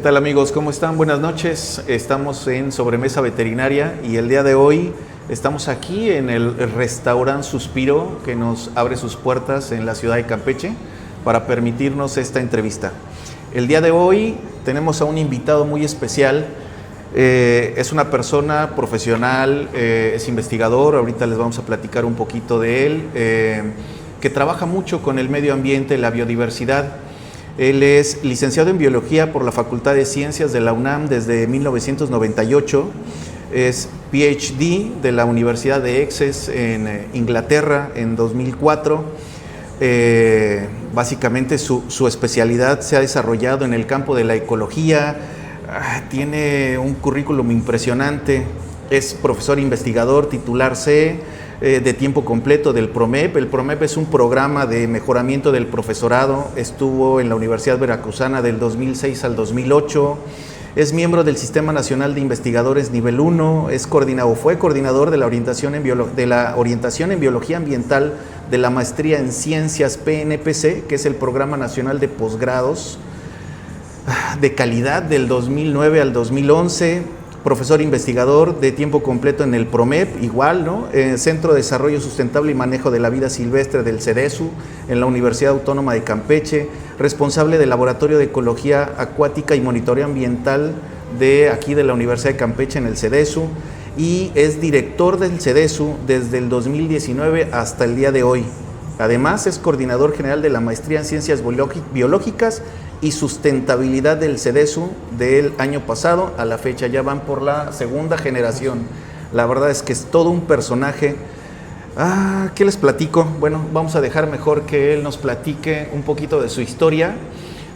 tal amigos? ¿Cómo están? Buenas noches. Estamos en Sobremesa Veterinaria y el día de hoy estamos aquí en el restaurante Suspiro que nos abre sus puertas en la ciudad de Campeche para permitirnos esta entrevista. El día de hoy tenemos a un invitado muy especial. Es una persona profesional, es investigador, ahorita les vamos a platicar un poquito de él, que trabaja mucho con el medio ambiente, la biodiversidad. Él es licenciado en Biología por la Facultad de Ciencias de la UNAM desde 1998, es PhD de la Universidad de Essex en Inglaterra en 2004. Básicamente su especialidad se ha desarrollado en el campo de la ecología. Tiene un currículum impresionante, es profesor investigador titular C de tiempo completo del PROMEP. El PROMEP es un programa de mejoramiento del profesorado, estuvo en la Universidad Veracruzana del 2006 al 2008, es miembro del Sistema Nacional de Investigadores Nivel 1, fue coordinador de la orientación en Biología Ambiental de la Maestría en Ciencias PNPC, que es el Programa Nacional de Posgrados de Calidad del 2009 al 2011, profesor investigador de tiempo completo en el PROMEP, igual, ¿no? Centro de Desarrollo Sustentable y Manejo de la Vida Silvestre del CEDESU, en la Universidad Autónoma de Campeche, responsable del Laboratorio de Ecología Acuática y Monitoreo Ambiental de aquí de la Universidad de Campeche en el CEDESU, y es director del CEDESU desde el 2019 hasta el día de hoy. Además, es coordinador general de la Maestría en Ciencias Biológicas y Sustentabilidad del CEDESU del año pasado a la fecha. Ya van por la segunda generación. La verdad es que es todo un personaje. ¿Qué les platico? Bueno, vamos a dejar mejor que él nos platique un poquito de su historia.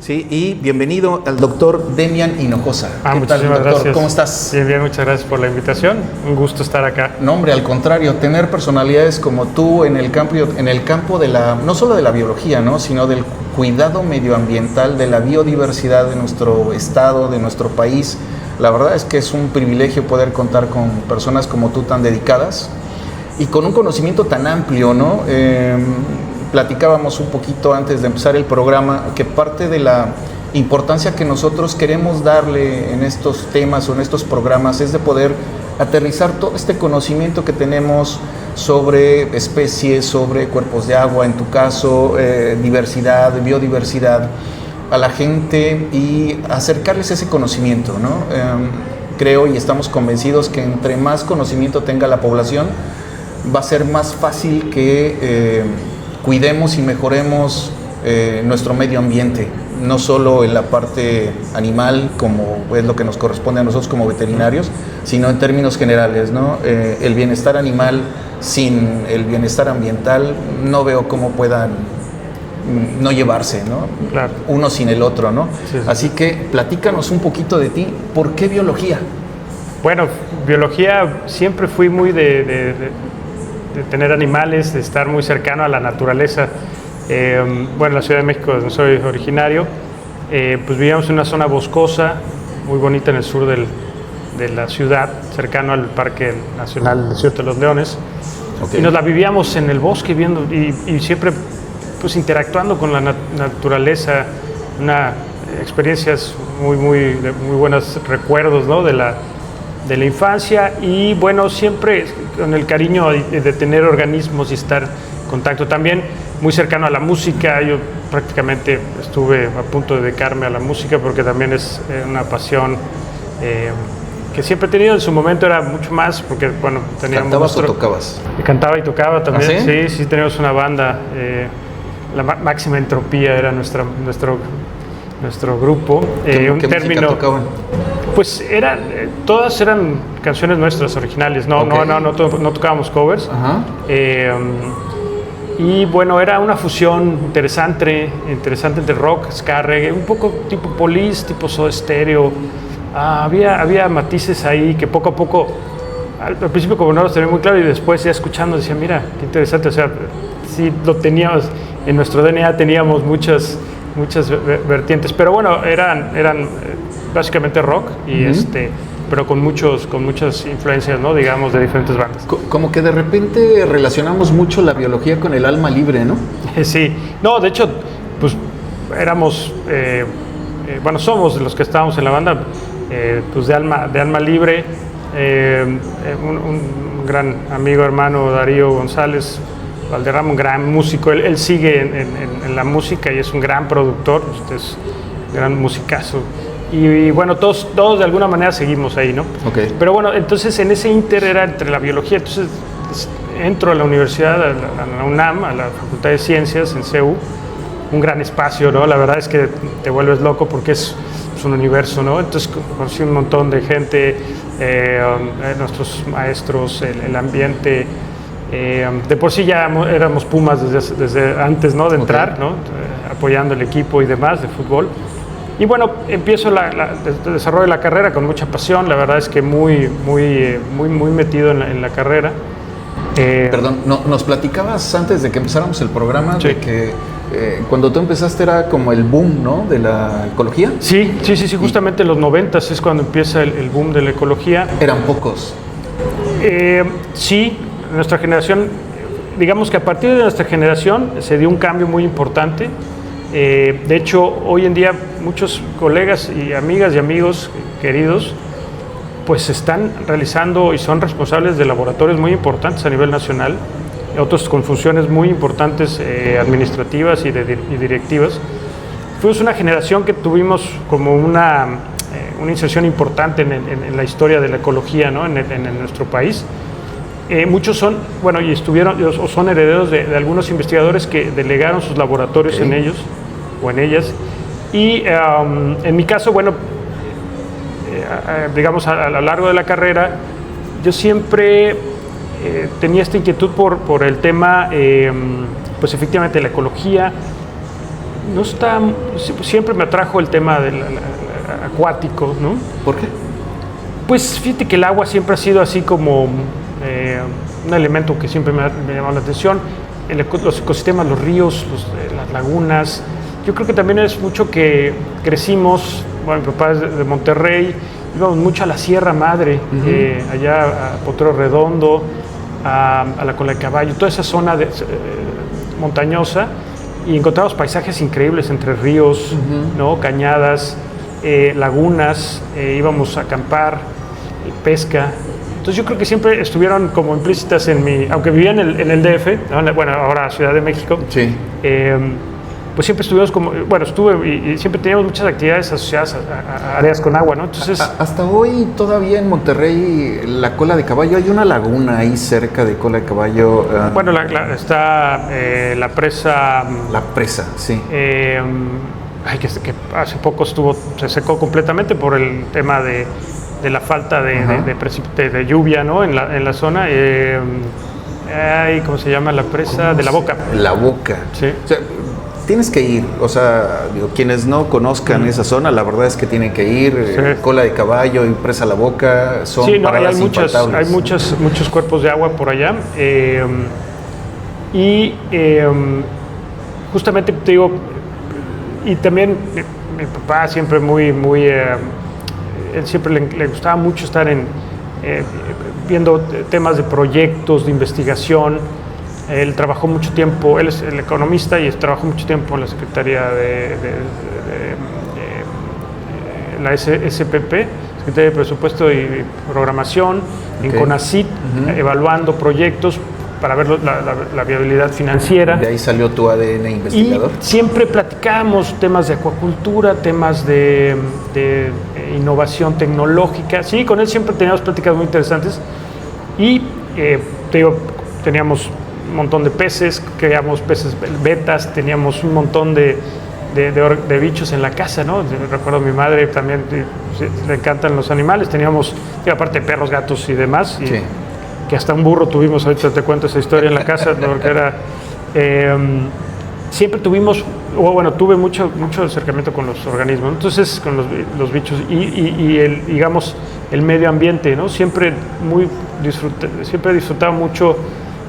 Sí, y bienvenido al doctor Demian Hinojosa. ¿Qué tal, doctor? Gracias. ¿Cómo estás? Bien, muchas gracias por la invitación. Un gusto estar acá. No, hombre, al contrario, tener personalidades como tú en el campo de la, no solo de la biología, ¿no?, sino del cuidado medioambiental, de la biodiversidad de nuestro estado, de nuestro país. La verdad es que es un privilegio poder contar con personas como tú tan dedicadas y con un conocimiento tan amplio, ¿no? Platicábamos un poquito antes de empezar el programa que parte de la importancia que nosotros queremos darle en estos temas o en estos programas es de poder aterrizar todo este conocimiento que tenemos sobre especies, sobre cuerpos de agua, en tu caso, diversidad, biodiversidad, a la gente y acercarles ese conocimiento, ¿no? Creo y estamos convencidos que entre más conocimiento tenga la población, va a ser más fácil que cuidemos y mejoremos nuestro medio ambiente, no solo en la parte animal, como es lo que nos corresponde a nosotros como veterinarios, sino en términos generales, ¿no? El bienestar animal sin el bienestar ambiental no veo cómo puedan no llevarse, ¿no? Claro. Uno sin el otro, ¿no? Sí. Así que platícanos un poquito de ti. ¿Por qué biología? Bueno, biología siempre fui muy de tener animales, de estar muy cercano a la naturaleza. Bueno, en la Ciudad de México, donde soy originario, pues vivíamos en una zona boscosa, muy bonita en el sur de la ciudad, cercano al Parque Nacional Desierto de los Leones. Okay. Y nos la vivíamos en el bosque viendo y siempre pues interactuando con la naturaleza, experiencias muy buenos recuerdos, ¿no?, de la infancia, y bueno, siempre con el cariño de tener organismos y estar en contacto. También muy cercano a la música. Yo prácticamente estuve a punto de dedicarme a la música porque también es una pasión que siempre he tenido. En su momento era mucho más porque, bueno, teníamos... ¿Cantabas o tocabas? Cantaba y tocaba también. ¿Ah, sí? Sí, teníamos una banda. La Máxima Entropía era nuestro grupo. ¿Qué música tocaban? Pues todas eran canciones nuestras originales, no tocábamos covers. Y bueno, era una fusión interesante entre rock, ska, reggae, un poco tipo Police, tipo Soda Stereo. Había matices ahí que poco a poco, al principio como no los tenía muy claro, y después ya escuchando decía, mira, qué interesante. O sea, sí lo teníamos, en nuestro DNA teníamos muchas vertientes, pero bueno, eran básicamente rock y pero con muchas influencias, ¿no?, digamos, de diferentes bandas. Como que de repente relacionamos mucho la biología con el alma libre, ¿no? Sí, no, de hecho, pues éramos bueno, somos de los que estábamos en la banda, pues de alma libre. Un gran amigo, hermano, Darío González Valderrama, un gran músico. Él sigue en la música y es un gran productor, es un gran musicazo. Y bueno, todos de alguna manera seguimos ahí, ¿no? Okay. Pero bueno, entonces en ese inter era entre la biología, entonces entro a la universidad, a la UNAM, a la Facultad de Ciencias en CEU, un gran espacio, ¿no? La verdad es que te vuelves loco porque es un universo, ¿no? Entonces conocí un montón de gente, nuestros maestros, el ambiente. De por sí ya éramos Pumas desde antes, ¿no? De entrar, ¿no? Apoyando el equipo y demás de fútbol. Y bueno, empiezo el desarrollo de la carrera con mucha pasión. La verdad es que muy metido en la carrera. Perdón, nos platicabas antes de que empezáramos el programa, sí, de que cuando tú empezaste era como el boom, ¿no? De la ecología. Sí, justamente en los 90s es cuando empieza el boom de la ecología. ¿Eran pocos? Sí, nuestra generación, digamos que a partir de nuestra generación se dio un cambio muy importante. De hecho, hoy en día muchos colegas y amigas y amigos queridos pues están realizando y son responsables de laboratorios muy importantes a nivel nacional, otros con funciones muy importantes administrativas y directivas. Fuimos una generación que tuvimos como una inserción importante en la historia de la ecología, ¿no? en nuestro país. Muchos son, bueno, y estuvieron o son herederos de algunos investigadores que delegaron sus laboratorios en ellos o en ellas. Y en mi caso, bueno, digamos a lo largo de la carrera, yo siempre tenía esta inquietud por el tema, pues efectivamente la ecología. No está, siempre me atrajo el tema del acuático, ¿no? ¿Por qué? Pues fíjate que el agua siempre ha sido así como un elemento que siempre me ha llamado la atención. Los ecosistemas, los ríos, las lagunas. Yo creo que también es mucho que crecimos, bueno, mi papá es de Monterrey, íbamos mucho a la Sierra Madre, allá a Potrero Redondo, a la Cola de Caballo, toda esa zona montañosa, y encontramos paisajes increíbles entre ríos, ¿no? Cañadas, lagunas, íbamos a acampar, pesca. Entonces yo creo que siempre estuvieron como implícitas en mi, aunque vivía en el DF, ¿no? Bueno, ahora Ciudad de México, sí. Pues siempre estuvimos como, bueno, y siempre teníamos muchas actividades asociadas a áreas con agua, ¿no? Entonces, hasta hoy todavía en Monterrey, la Cola de Caballo, hay una laguna ahí cerca de Cola de Caballo. Bueno, está la presa. La presa, sí. Que hace poco se secó completamente por el tema de la falta de lluvia, ¿no? En la zona. ¿Cómo se llama la presa? De La Boca. La Boca. Sí. O sea, tienes que ir, o sea, quienes no conozcan esa zona, la verdad es que tienen que ir. Sí. Cola de Caballo y Presa La Boca son paradas infaltables. Hay muchos cuerpos de agua por allá. Justamente te digo, y también mi papá siempre él siempre le gustaba mucho estar viendo temas de proyectos, de investigación. Él trabajó mucho tiempo, él es el economista y trabajó mucho tiempo en la Secretaría de la SPP, Secretaría de Presupuesto y Programación, en CONACYT, evaluando proyectos para ver la viabilidad financiera. De ahí salió tu ADN investigador. Y siempre platicábamos temas de acuacultura, temas de innovación tecnológica. Sí, con él siempre teníamos pláticas muy interesantes. Y teníamos un montón de peces, creamos peces betas, teníamos un montón de bichos en la casa, ¿no? Recuerdo a mi madre también, le encantan los animales, teníamos, aparte de perros, gatos y demás, y que hasta un burro tuvimos, ahorita te cuento esa historia en la casa, porque era... siempre tuve mucho acercamiento con los organismos, entonces con los bichos y el medio ambiente, ¿no? Siempre he disfrutado mucho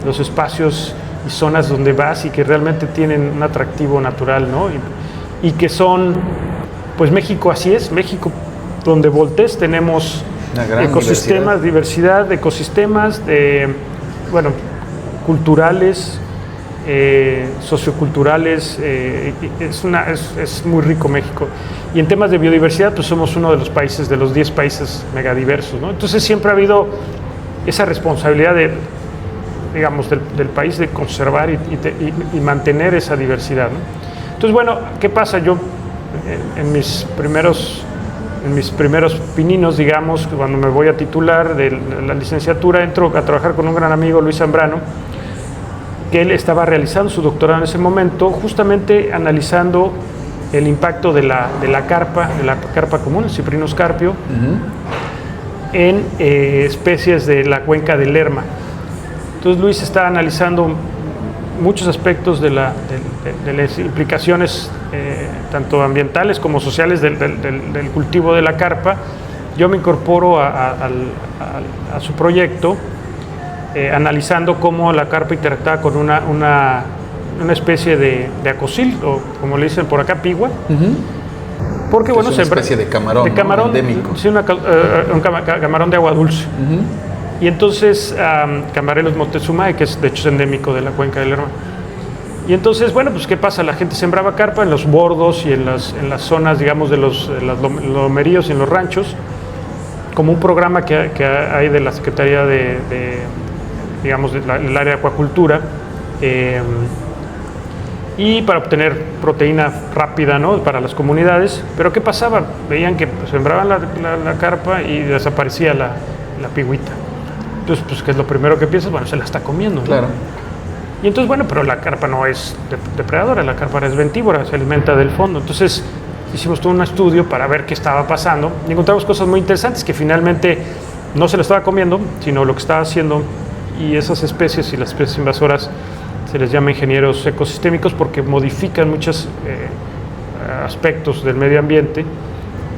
los espacios y zonas donde vas y que realmente tienen un atractivo natural, ¿no? Y que son, pues México así es, México donde voltees tenemos ecosistemas, diversidad de ecosistemas, culturales, socioculturales, es muy rico México. Y en temas de biodiversidad, pues somos uno de los países, de los 10 países megadiversos, ¿no? Entonces siempre ha habido esa responsabilidad digamos, del país de conservar y mantener esa diversidad, ¿no? Entonces, bueno, ¿qué pasa? Yo en mis primeros pininos, digamos, cuando me voy a titular de la licenciatura, entro a trabajar con un gran amigo, Luis Zambrano, que él estaba realizando su doctorado en ese momento, justamente analizando el impacto de la carpa común, el Cyprinus carpio, en especies de la cuenca del Lerma. Entonces Luis está analizando muchos aspectos de las implicaciones tanto ambientales como sociales del cultivo de la carpa. Yo me incorporo a su proyecto, analizando cómo la carpa interactúa con una especie de acosil, o como le dicen por acá, pigua. Porque bueno, es una especie de camarón, ¿no? Endémico. Sí, un camarón de agua dulce. Y entonces, Camarellus montezumae, que de hecho es endémico de la cuenca del Lerma. Y entonces, bueno, pues ¿qué pasa? La gente sembraba carpa en los bordos y en las zonas, digamos, de los lomeríos y en los ranchos, como un programa que hay de la Secretaría digamos, del área de acuacultura, y para obtener proteína rápida, ¿no?, para las comunidades. Pero ¿qué pasaba? Veían que sembraban la carpa y desaparecía la pigüita. Entonces, pues, ¿qué es lo primero que piensas? Bueno, se la está comiendo, ¿no? Claro. Y entonces, bueno, pero la carpa no es depredadora, la carpa es ventívora, se alimenta del fondo. Entonces, hicimos todo un estudio para ver qué estaba pasando y encontramos cosas muy interesantes, que finalmente no se la estaba comiendo, sino lo que estaba haciendo, y esas especies y las especies invasoras se les llama ingenieros ecosistémicos porque modifican muchos aspectos del medio ambiente.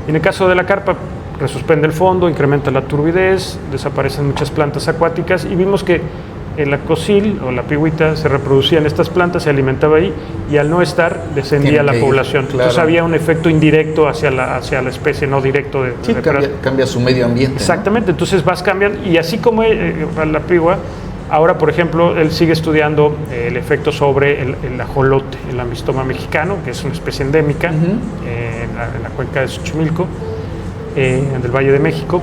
Y en el caso de la carpa, resuspende el fondo, incrementa la turbidez, desaparecen muchas plantas acuáticas, y vimos que el acosil o la pigüita se reproducía en estas plantas, se alimentaba ahí, y al no estar descendía la población. Claro. Entonces había un efecto indirecto hacia la especie, no directo de... Sí, cambia su medio ambiente. Exactamente, ¿no? Entonces vas cambiando, y así como la pigua, ahora, por ejemplo, él sigue estudiando el efecto sobre el ajolote, el Ambistoma mexicano, que es una especie endémica en la cuenca de Xochimilco, del Valle de México,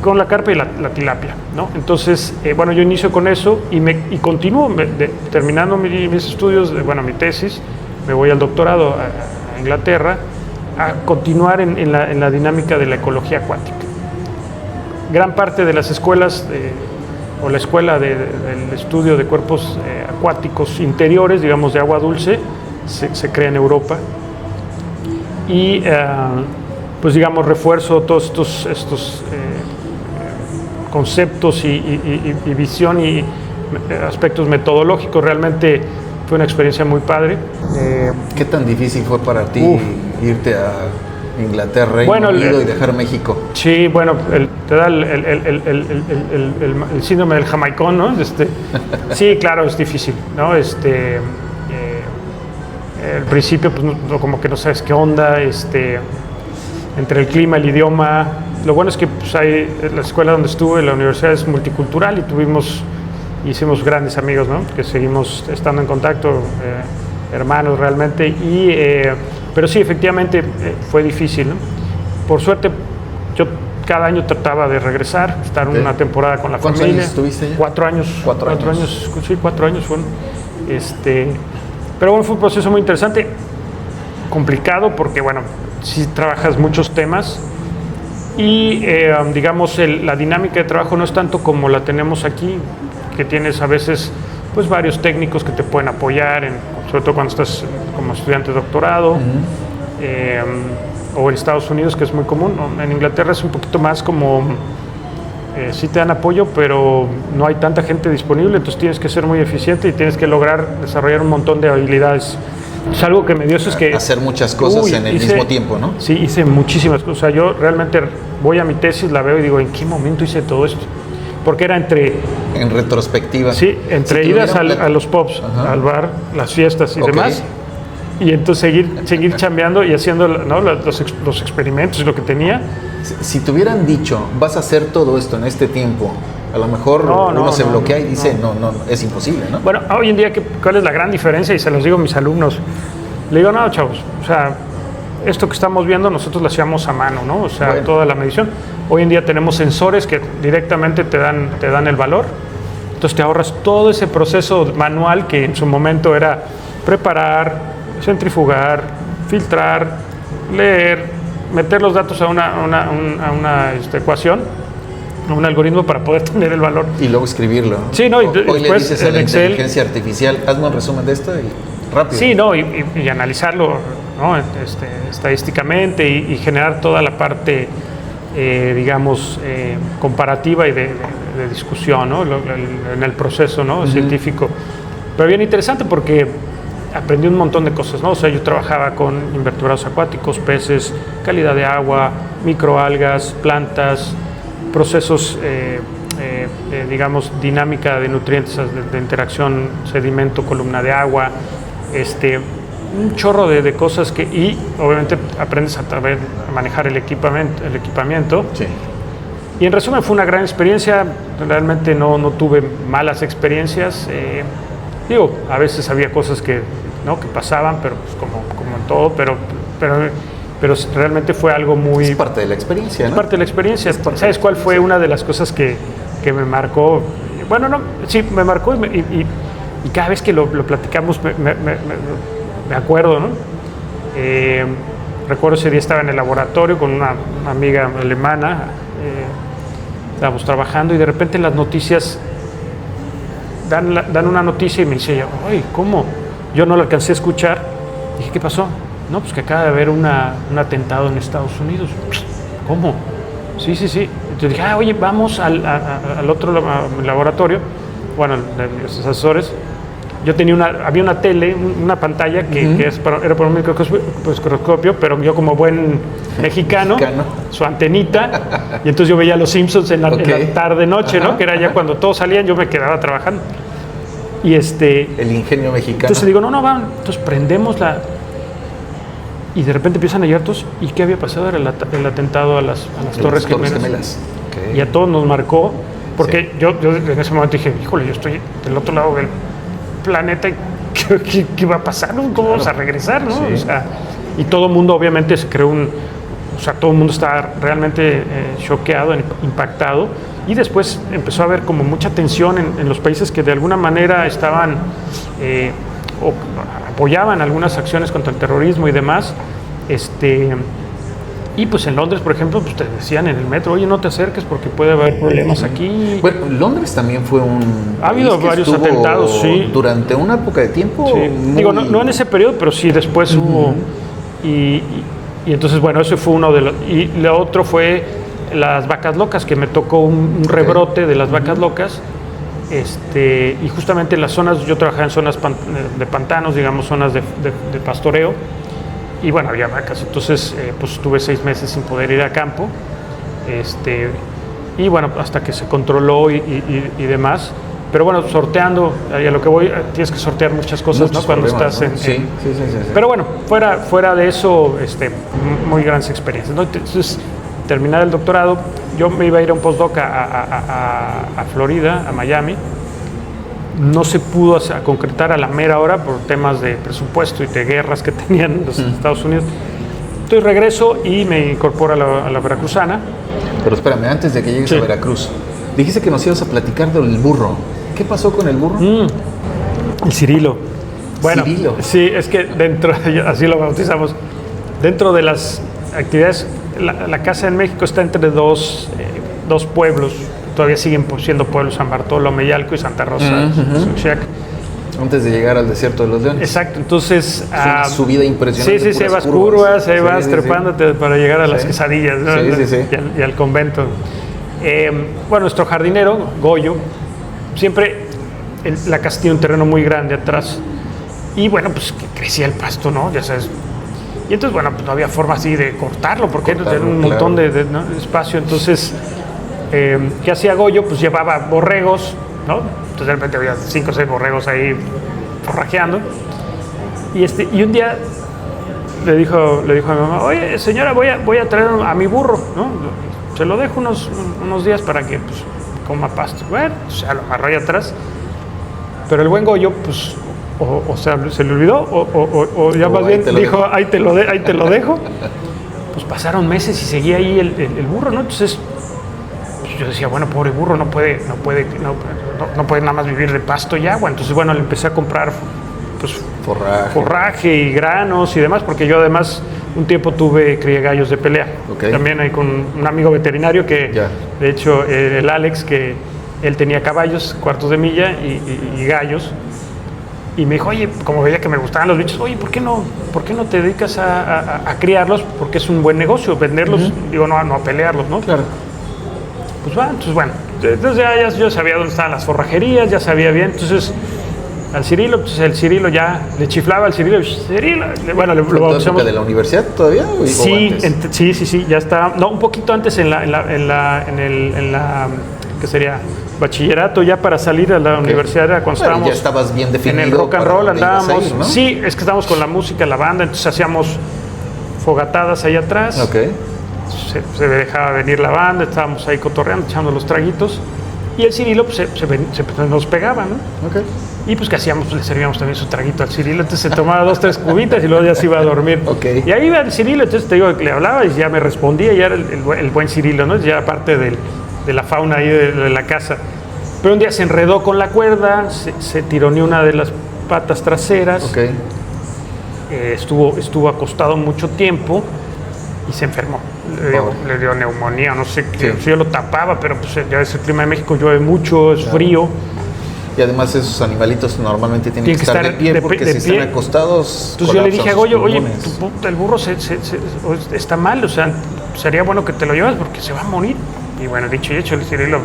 con la carpa y la tilapia, ¿no? Entonces, bueno, yo inicio con eso y continúo, terminando mis estudios, mi tesis, me voy al doctorado a Inglaterra a continuar en la dinámica de la ecología acuática. Gran parte de las escuelas, o la escuela del estudio de cuerpos acuáticos interiores, digamos, de agua dulce, se crea en Europa. Y pues digamos, refuerzo todos estos conceptos y visión y aspectos metodológicos. Realmente fue una experiencia muy padre. ¿Qué tan difícil fue para ti irte a Inglaterra, y dejar México? Sí, bueno, te da el síndrome del jamaicón, ¿no? Sí, claro, es difícil, ¿no? Al principio, pues, como que no sabes qué onda, entre el clima, el idioma. Lo bueno es que pues, la escuela donde estuve, la universidad, es multicultural, y hicimos grandes amigos, ¿no?, que seguimos estando en contacto, hermanos realmente. Pero sí, efectivamente, fue difícil, ¿no? Por suerte, yo cada año trataba de regresar, estar una temporada con la familia. ¿Cuántos años estuviste allá? 4 años. 4 años. Sí, 4 años fueron. Pero bueno, fue un proceso muy interesante, complicado, porque bueno, sí trabajas muchos temas y digamos, la dinámica de trabajo no es tanto como la tenemos aquí, que tienes a veces pues varios técnicos que te pueden apoyar, sobre todo cuando estás como estudiante de doctorado, o en Estados Unidos, que es muy común. En Inglaterra es un poquito más como, sí te dan apoyo, pero no hay tanta gente disponible, entonces tienes que ser muy eficiente y tienes que lograr desarrollar un montón de habilidades. Es algo que me dio, eso es que... Hacer muchas cosas en el mismo tiempo, ¿no? Sí, hice muchísimas cosas. O sea, yo realmente voy a mi tesis, la veo y digo, ¿en qué momento hice todo esto? Porque era en retrospectiva. Sí, entre idas a los pubs, al bar, las fiestas y demás. Y entonces seguir chambeando y haciendo, ¿no?, los experimentos y lo que tenía. Si te hubieran dicho, vas a hacer todo esto en este tiempo, A lo mejor uno se bloquea y dice, no. no, es imposible, ¿no? Bueno, hoy en día, ¿cuál es la gran diferencia? Y se los digo a mis alumnos. Le digo, no, chavos, o sea, esto que estamos viendo nosotros lo hacíamos a mano, ¿no? O sea, toda la medición. Hoy en día tenemos sensores que directamente te dan el valor. Entonces te ahorras todo ese proceso manual que en su momento era preparar, centrifugar, filtrar, leer, meter los datos a una ecuación, a un algoritmo para poder tener el valor. Y luego escribirlo. Sí, no, y hoy después le dices a la Excel, inteligencia artificial, hazme un resumen de esto y rápido. Sí, no, y analizarlo, ¿no? Estadísticamente y generar toda la parte, digamos, comparativa y de discusión, ¿no? En el proceso, ¿no? Científico. Pero bien interesante porque aprendí un montón de cosas, ¿no? O sea, yo trabajaba con invertebrados acuáticos, peces, calidad de agua, microalgas, plantas, procesos, digamos, dinámica de nutrientes, de interacción sedimento, columna de agua, un chorro de cosas y obviamente aprendes a manejar el equipamiento. Sí. Y en resumen fue una gran experiencia, realmente no tuve malas experiencias. Digo, a veces había cosas que pasaban, pero pues como en todo, pero realmente fue algo muy... Es parte de la experiencia, ¿no? Es parte de la experiencia. ¿Sabes cuál fue una de las cosas que me marcó? Bueno, no, sí, me marcó y cada vez que lo platicamos me acuerdo, ¿no? Recuerdo ese día estaba en el laboratorio con una amiga alemana, estábamos trabajando y de repente las noticias dan una noticia y me dice ella, ¡ay, cómo! Yo no la alcancé a escuchar. Dije, ¿qué pasó? No, pues que acaba de haber un atentado en Estados Unidos. ¿Cómo? Sí. Entonces dije, oye, vamos al otro laboratorio, bueno, de los asesores. Yo había una tele, una pantalla que era por un microscopio, pero yo como buen mexicano, su antenita, y entonces yo veía Los Simpsons en la tarde-noche, ¿no? Que era ya cuando todos salían, yo me quedaba trabajando. Y el ingenio mexicano. Entonces le digo, no, van. Entonces prendemos y de repente empiezan a llegar todos. ¿Y qué había pasado? Era el atentado a las Torres Gemelas. Okay. Y a todos nos marcó, porque yo en ese momento dije, híjole, yo estoy del otro lado del planeta, ¿qué va a pasar? ¿Cómo vamos a regresar? ¿No? Sí. O sea, y todo el mundo obviamente se creó todo el mundo estaba realmente choqueado, impactado, y después empezó a haber como mucha tensión en los países que de alguna manera estaban o apoyaban algunas acciones contra el terrorismo y demás. Y pues en Londres, por ejemplo, pues te decían en el metro, oye, no te acerques porque puede haber problemas aquí. Bueno, Londres también fue ha habido varios atentados, sí. Durante una época de tiempo. Sí. Digo, no en ese periodo, pero sí después hubo. Y entonces, bueno, ese fue uno de los. Y lo otro fue las vacas locas, que me tocó un rebrote de las vacas locas. Y justamente en las zonas, yo trabajaba en zonas de pantanos, digamos, zonas de pastoreo. Y bueno, había vacas, entonces pues estuve 6 meses sin poder ir a campo, y bueno, hasta que se controló y demás, pero bueno, sorteando, a lo que voy, tienes que sortear muchas cosas, ¿no? Cuando estás en... Sí. Pero bueno, fuera de eso, muy grandes experiencias, ¿no? Entonces, terminar el doctorado, yo me iba a ir a un postdoc a Florida, a Miami. No se pudo concretar a la mera hora por temas de presupuesto y de guerras que tenían los Estados Unidos. Entonces regreso y me incorporo a la Veracruzana. Pero espérame, antes de que llegues a Veracruz, dijiste que nos ibas a platicar del burro. ¿Qué pasó con el burro? El Cirilo. Bueno, Cirilo. Sí, es que así lo bautizamos, dentro de las actividades, la casa en México está entre dos pueblos. Todavía siguen siendo pueblos, San Bartolomé Yalco y Santa Rosa, Xochiac. Antes de llegar al desierto de los Leones. Exacto, entonces... Es una subida impresionante. Sí, vas curvas, vas trepándote para llegar a las quesadillas, ¿no? Y al convento. Bueno, nuestro jardinero, Goyo, siempre la casa tiene un terreno muy grande atrás. Y bueno, pues crecía el pasto, ¿no? Ya sabes. Y entonces, bueno, pues no había forma así de cortarlo, porque era un montón de espacio. Entonces... ¿qué hacía Goyo? Pues llevaba borregos, ¿no? Entonces de repente había 5 o 6 borregos ahí forrajeando. Y un día le dijo a mi mamá, oye, señora, voy a traer a mi burro, ¿no? Se lo dejo unos días para que pues, coma pasto. Bueno, o sea, lo amarró ahí atrás. Pero el buen Goyo, pues, o sea, se le olvidó, o ya más bien dijo, ahí te lo dejo. Pues pasaron meses y seguía ahí el burro, ¿no? Entonces, pues yo decía, bueno, pobre burro, no puede nada más vivir de pasto y agua. Entonces, bueno, le empecé a comprar, pues, forraje y granos y demás, porque yo además un tiempo crié gallos de pelea. Okay. También hay con un amigo veterinario que, de hecho, el Alex, que él tenía caballos, cuartos de milla y gallos. Y me dijo, oye, como veía que me gustaban los bichos, oye, ¿por qué no te dedicas a criarlos? Porque es un buen negocio, venderlos, digo, no a pelearlos, ¿no? Claro. Pues va, entonces bueno, entonces ya yo sabía dónde estaban las forrajerías, ya sabía bien, entonces al Cirilo, pues el Cirilo ya le chiflaba al Cirilo, bueno, lo bautizamos. ¿De la universidad todavía? Sí, sí, ya está, no, un poquito antes en la ¿qué sería? Bachillerato, ya para salir a la universidad, era cuando estábamos ya estabas bien definido. En el rock and roll andábamos, ir, ¿no? Sí, es que estábamos con la música, la banda, entonces hacíamos fogatadas ahí atrás. Okay. Se dejaba venir la banda, estábamos ahí cotorreando, echando los traguitos, y el Cirilo pues, se nos pegaba, ¿no? Okay. Y pues, ¿qué hacíamos? Pues le servíamos también su traguito al Cirilo, entonces se tomaba 2-3 cubitas y luego ya se iba a dormir. Okay. Y ahí iba el Cirilo, entonces te digo que le hablaba y ya me respondía, ya era el buen Cirilo, ¿no? Ya parte de la fauna ahí de la casa. Pero un día se enredó con la cuerda, se tironeó una de las patas traseras, okay. Estuvo acostado mucho tiempo y se enfermó. Le dio neumonía, no sé qué. Sí. Yo lo tapaba, pero pues ya ves, el clima de México llueve mucho, es frío. Y además esos animalitos normalmente tienen que estar de pie, porque si están acostados. Entonces yo le dije a Goyo, oye, el burro está mal, o sea, sería bueno que te lo llevas porque se va a morir. Y bueno, dicho y hecho, el Cirilo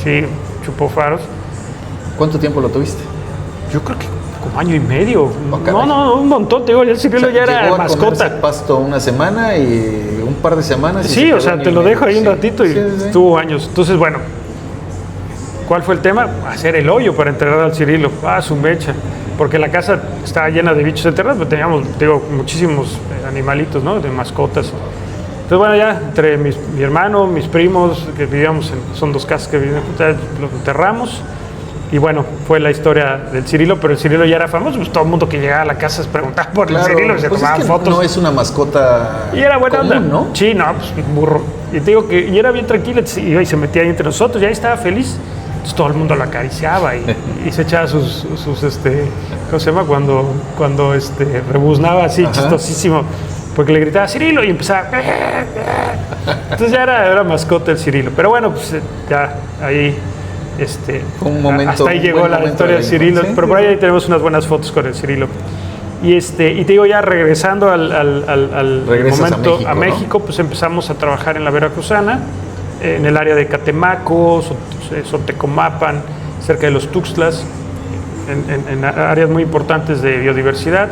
sí chupó faros. ¿Cuánto tiempo lo tuviste? Yo creo que como año y medio. No, un montón, te digo, el Cirilo ya era mascota. Llegó a pasto una semana y un par de semanas. Sí, o sea, te lo dejo ahí un ratito y estuvo años. Entonces, bueno, ¿cuál fue el tema? Hacer el hoyo para enterrar al Cirilo. Su mecha. Porque la casa estaba llena de bichos enterrados, pero teníamos, digo, muchísimos animalitos, ¿no? De mascotas. Entonces, bueno, ya entre mi hermano, mis primos, que vivíamos son 2 casas que vivían juntas, lo enterramos. Y bueno, fue la historia del Cirilo, pero el Cirilo ya era famoso, pues todo el mundo que llegaba a la casa se preguntaba por el Cirilo y se tomaban fotos. No es una mascota. Y era buena común, onda, ¿no? Sí, no, pues un burro. Y te digo que y era bien tranquilo, y se metía ahí entre nosotros, y ahí estaba feliz. Entonces todo el mundo lo acariciaba y se echaba sus ¿cómo se llama? Cuando rebuznaba así, chistosísimo. Porque le gritaba Cirilo y empezaba. Entonces ya era mascota el Cirilo. Pero bueno, pues ya ahí. Fue un momento, hasta ahí llegó la historia del Cirilo. Pero por ahí tenemos unas buenas fotos con el Cirilo. Y te digo, ya regresando al momento a México, ¿no? Pues empezamos a trabajar en la Veracruzana, en el área de Catemaco, Sotecomapan, cerca de los Tuxtlas, en áreas muy importantes de biodiversidad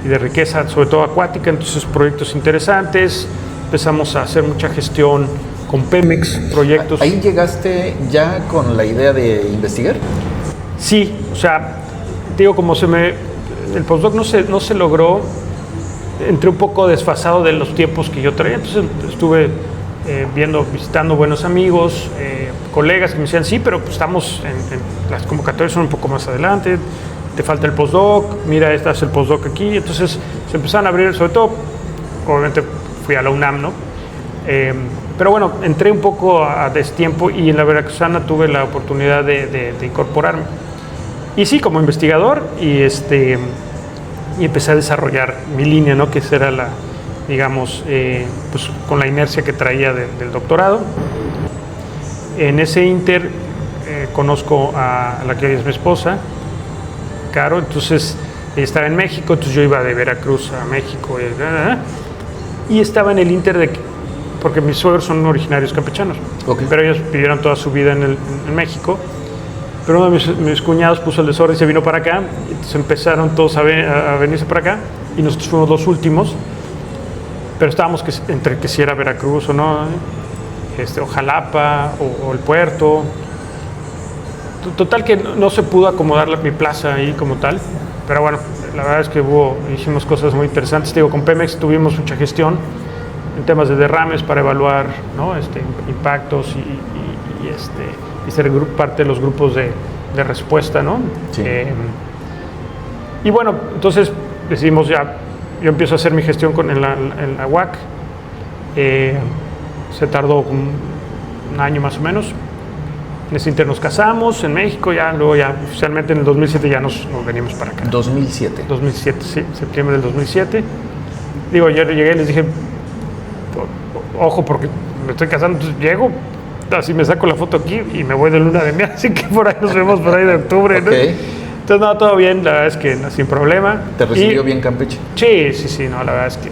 y de riqueza, sobre todo acuática, entonces proyectos interesantes. Empezamos a hacer mucha gestión con Pemex, proyectos. ¿Ahí llegaste ya con la idea de investigar? Sí, o sea, digo, como el postdoc no se logró, entré un poco desfasado de los tiempos que yo traía, entonces estuve visitando buenos amigos, colegas que me decían, sí, pero pues estamos las convocatorias son un poco más adelante, te falta el postdoc, mira, estás el postdoc aquí, entonces se empezaron a abrir, sobre todo, obviamente fui a la UNAM, ¿no? Pero bueno, entré un poco a destiempo y en la Veracruzana tuve la oportunidad de incorporarme. Y sí, como investigador, y empecé a desarrollar mi línea, ¿no? Que esa era la, digamos, pues con la inercia que traía del doctorado. En ese inter conozco a la que hoy es mi esposa, Caro, entonces ella estaba en México, entonces yo iba de Veracruz a México y estaba en el inter porque mis suegros son originarios campechanos, pero ellos vivieron toda su vida en México. Pero uno de mis cuñados puso el desorden y se vino para acá, entonces empezaron todos a venirse para acá y nosotros fuimos los últimos, pero estábamos entre que si era Veracruz o no, o Jalapa o el puerto. Total que no se pudo acomodar mi plaza ahí como tal, pero bueno, la verdad es que hicimos cosas muy interesantes. Digo, con Pemex tuvimos mucha gestión en temas de derrames para evaluar, ¿no? Impactos y ser parte de los grupos de respuesta, ¿no? Sí. Y bueno, entonces decidimos ya, yo empiezo a hacer mi gestión en la UAC. Se tardó un año más o menos. En ese inter nos casamos en México, luego oficialmente en el 2007 ya nos venimos para acá. 2007. 2007, sí, septiembre del 2007. Digo, yo llegué y les dije, ojo, porque me estoy casando, entonces llego, así me saco la foto aquí y me voy de luna de miel, así que por ahí nos vemos por ahí de octubre, ¿no? Okay. Entonces, no, todo bien, la verdad es que sin problema. ¿Te recibió bien Campeche? Sí, no, la verdad es que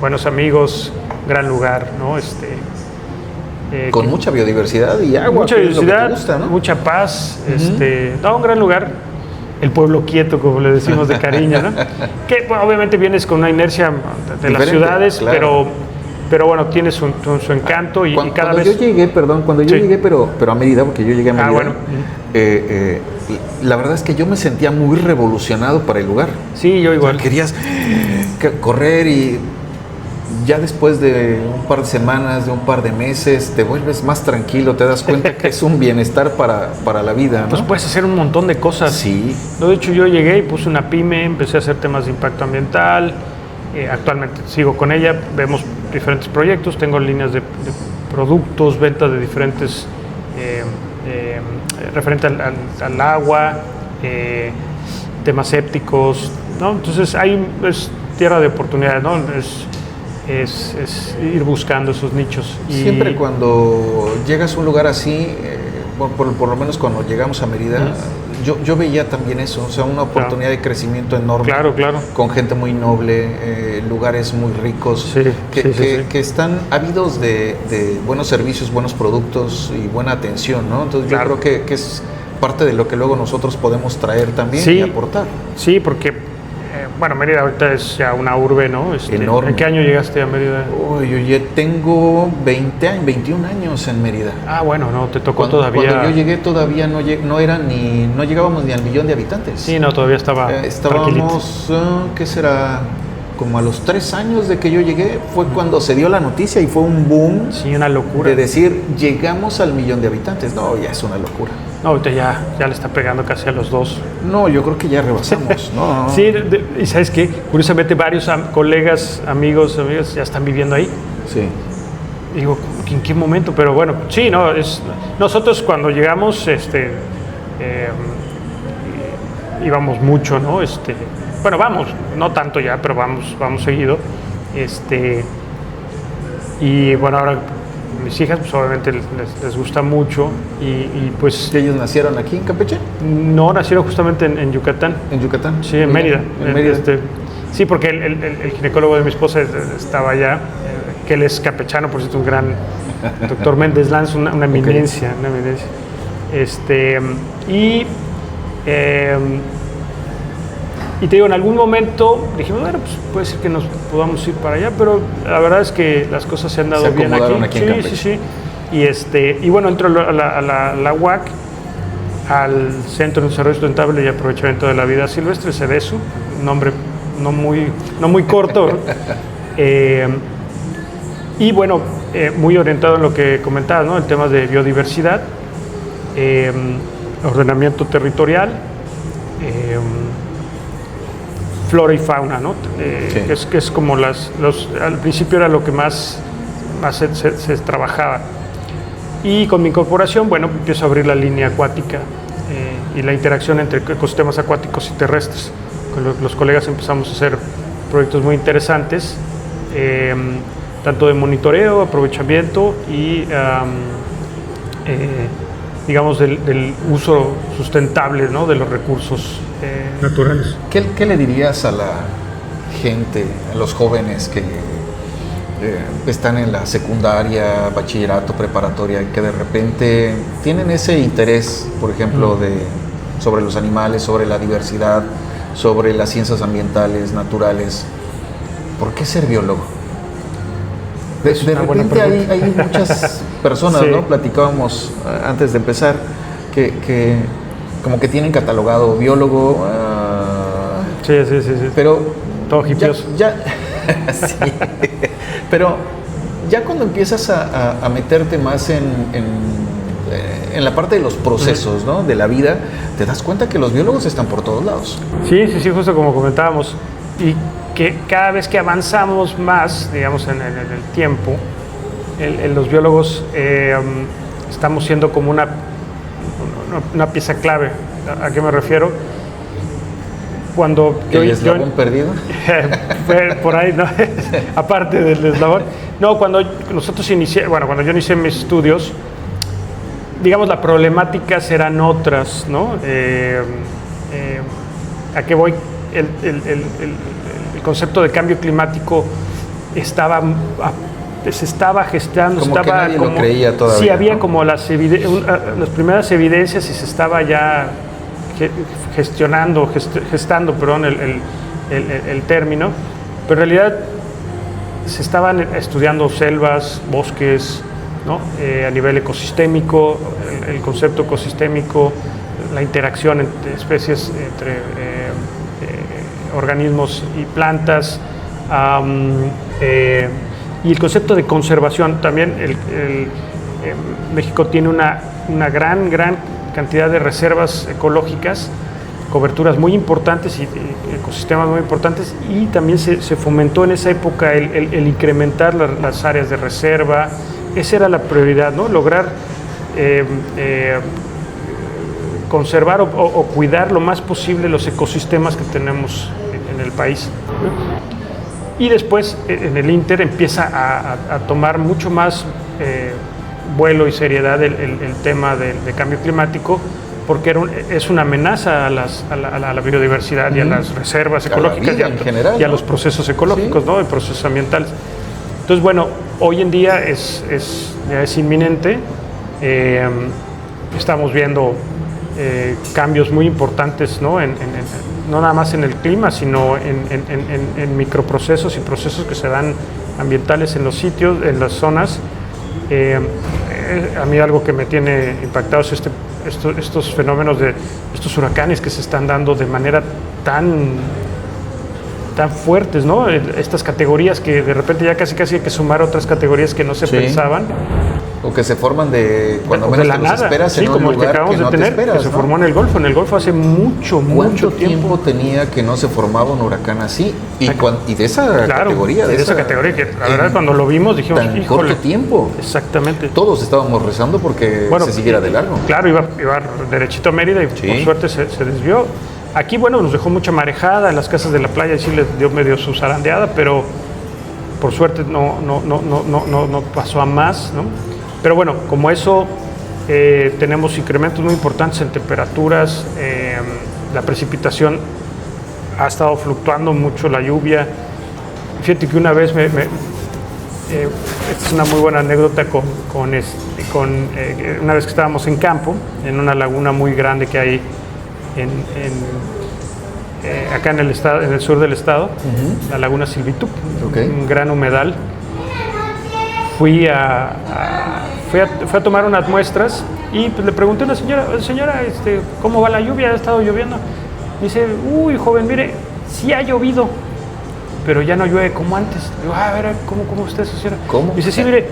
buenos amigos, gran lugar, ¿no? Con mucha biodiversidad y agua. Mucha biodiversidad, te gusta, ¿no? mucha paz, no, un gran lugar. El pueblo quieto, como le decimos de cariño, ¿no? Que bueno, obviamente vienes con una inercia de las ciudades, claro. pero bueno, tiene su encanto y cada vez... Yo llegué, cuando yo llegué, pero a Mérida, porque yo llegué a Mérida, bueno. La verdad es que yo me sentía muy revolucionado para el lugar. Sí, yo igual. Querías correr y ya después de un par de semanas, de un par de meses, te vuelves más tranquilo, te das cuenta que es un bienestar para la vida, ¿no? Pues puedes hacer un montón de cosas. Sí. De hecho, yo llegué y puse una pyme, empecé a hacer temas de impacto ambiental, actualmente sigo con ella, vemos diferentes proyectos, tengo líneas de productos, ventas de diferentes, referente al agua, temas sépticos, ¿no? Entonces, es tierra de oportunidades, ¿no? Es ir buscando esos nichos. Siempre cuando llegas a un lugar así, por lo menos cuando llegamos a Mérida, yo veía también eso, o sea, una oportunidad de crecimiento enorme. Claro. Con gente muy noble, lugares muy ricos, que están ávidos de buenos servicios, buenos productos y buena atención, ¿no? Entonces yo creo que es parte de lo que luego nosotros podemos traer también y aportar. Sí, porque... Bueno, Mérida ahorita es ya una urbe, ¿no? Enorme. ¿En qué año llegaste a Mérida? Yo ya tengo 21 años en Mérida. Ah, bueno, no, te tocó todavía... Cuando yo llegué todavía no llegábamos ni al 1 millón de habitantes. Sí, no, todavía estábamos, ¿qué será? Como a los 3 años de que yo llegué, fue cuando se dio la noticia y fue un boom. Sí, una locura. De decir, llegamos al 1 millón de habitantes. No, ya es una locura. No, ahorita ya le está pegando casi a los 2. No, yo creo que ya rebasamos. No. Sí, y ¿sabes qué? Curiosamente varios colegas, amigos, ya están viviendo ahí. Sí. Digo, ¿en qué momento? Pero bueno, sí, no, nosotros cuando llegamos, íbamos mucho, ¿no? Bueno, vamos, no tanto ya, pero vamos seguido. Y bueno, ahora mis hijas, pues obviamente les gusta mucho y pues... ¿Ellos nacieron aquí en Campeche? No, nacieron justamente en Yucatán. ¿En Yucatán? Sí, en Mérida. En Mérida. Sí, porque el ginecólogo de mi esposa estaba allá, que él es campechano, por cierto, un gran doctor Méndez Lanz, una eminencia, una eminencia. Y te digo, en algún momento dijimos, bueno, pues puede ser que nos podamos ir para allá, pero la verdad es que las cosas se han dado bien aquí. Sí. Y bueno, entro a la UAC, al Centro de Desarrollo Sustentable y Aprovechamiento de la Vida Silvestre, CEDESU, un nombre no muy corto. Y bueno, muy orientado en lo que comentabas, ¿no? El tema de biodiversidad, ordenamiento territorial, flora y fauna, ¿no? Que es como al principio era lo que más se trabajaba. Y con mi incorporación, bueno, empiezo a abrir la línea acuática y la interacción entre ecosistemas acuáticos y terrestres. Con los colegas empezamos a hacer proyectos muy interesantes, tanto de monitoreo, aprovechamiento y digamos del uso sustentable, ¿no? De los recursos naturales. ¿Qué le dirías a la gente, a los jóvenes que están en la secundaria, bachillerato, preparatoria, que de repente tienen ese interés, por ejemplo, sobre los animales, sobre la diversidad, sobre las ciencias ambientales, naturales? ¿Por qué ser biólogo? De repente hay muchas personas, ¿no? Platicábamos antes de empezar que como que tienen catalogado biólogo. Sí. Pero todo hipioso. Sí. Pero ya cuando empiezas a meterte más en en la parte de los procesos, ¿no? De la vida, te das cuenta que los biólogos están por todos lados. Sí, justo como comentábamos. Y que cada vez que avanzamos más, digamos, en el tiempo, los biólogos estamos siendo como una pieza clave. ¿A qué me refiero? Cuando ¿El eslabón perdido? Por ahí, ¿no? Aparte del eslabón. No, cuando nosotros cuando yo inicié mis estudios, digamos, las problemáticas eran otras, ¿no? ¿A qué voy? El concepto de cambio climático se estaba gestando, como que nadie lo creía todavía, sí, había, ¿no?, como las primeras evidencias y se estaba ya gestando el término, pero en realidad se estaban estudiando selvas, bosques, ¿no? A nivel ecosistémico, el concepto ecosistémico, la interacción entre especies, entre organismos y plantas, y el concepto de conservación. También México tiene una gran cantidad de reservas ecológicas, coberturas muy importantes y ecosistemas muy importantes, y también se fomentó en esa época el incrementar las áreas de reserva. Esa era la prioridad, ¿no? Lograr conservar o cuidar lo más posible los ecosistemas que tenemos en el país. Y después, en el Inter, empieza a tomar mucho más vuelo y seriedad el tema de cambio climático, porque es una amenaza a la biodiversidad y a las reservas ecológicas y a los procesos ecológicos, ¿no? De procesos ambientales. Entonces, bueno, hoy en día ya es inminente. Estamos viendo cambios muy importantes, ¿no? No nada más en el clima, sino en microprocesos y procesos que se dan ambientales en los sitios, en las zonas. A mí algo que me tiene impactado es estos fenómenos de estos huracanes que se están dando de manera tan fuertes, ¿no? Estas categorías que de repente ya casi hay que sumar otras categorías que no se pensaban. O que se forman de cuando menos de la te los nada. esperas, sí, en un como lugar el que acabamos que no de tener, te esperas, que se ¿no? formó en el Golfo. En el Golfo hace mucho tiempo tenía que no se formaba un huracán así? Y de esa categoría. De esa categoría, que la verdad cuando lo vimos dijimos, tan híjole. corto tiempo. Exactamente. Todos estábamos rezando porque se siguiera de largo. Claro, iba derechito a Mérida y por suerte se desvió. Aquí, bueno, nos dejó mucha marejada en las casas de la playa, y sí les dio medio su zarandeada, pero por suerte no pasó a más, ¿no? Pero bueno, como eso, tenemos incrementos muy importantes en temperaturas, la precipitación ha estado fluctuando mucho, la lluvia. Fíjate que una vez esta es una muy buena anécdota una vez que estábamos en campo, en una laguna muy grande que hay acá en el sur del estado, la laguna Silvitup, un gran humedal. Fui a tomar unas muestras y pues, le pregunté a una señora, ¿cómo va la lluvia? ¿Ha estado lloviendo? Me dice, uy, joven, mire, sí ha llovido, pero ya no llueve como antes. Digo, a ver, ¿cómo está eso, señora? ¿Cómo? Dice, sí, mire,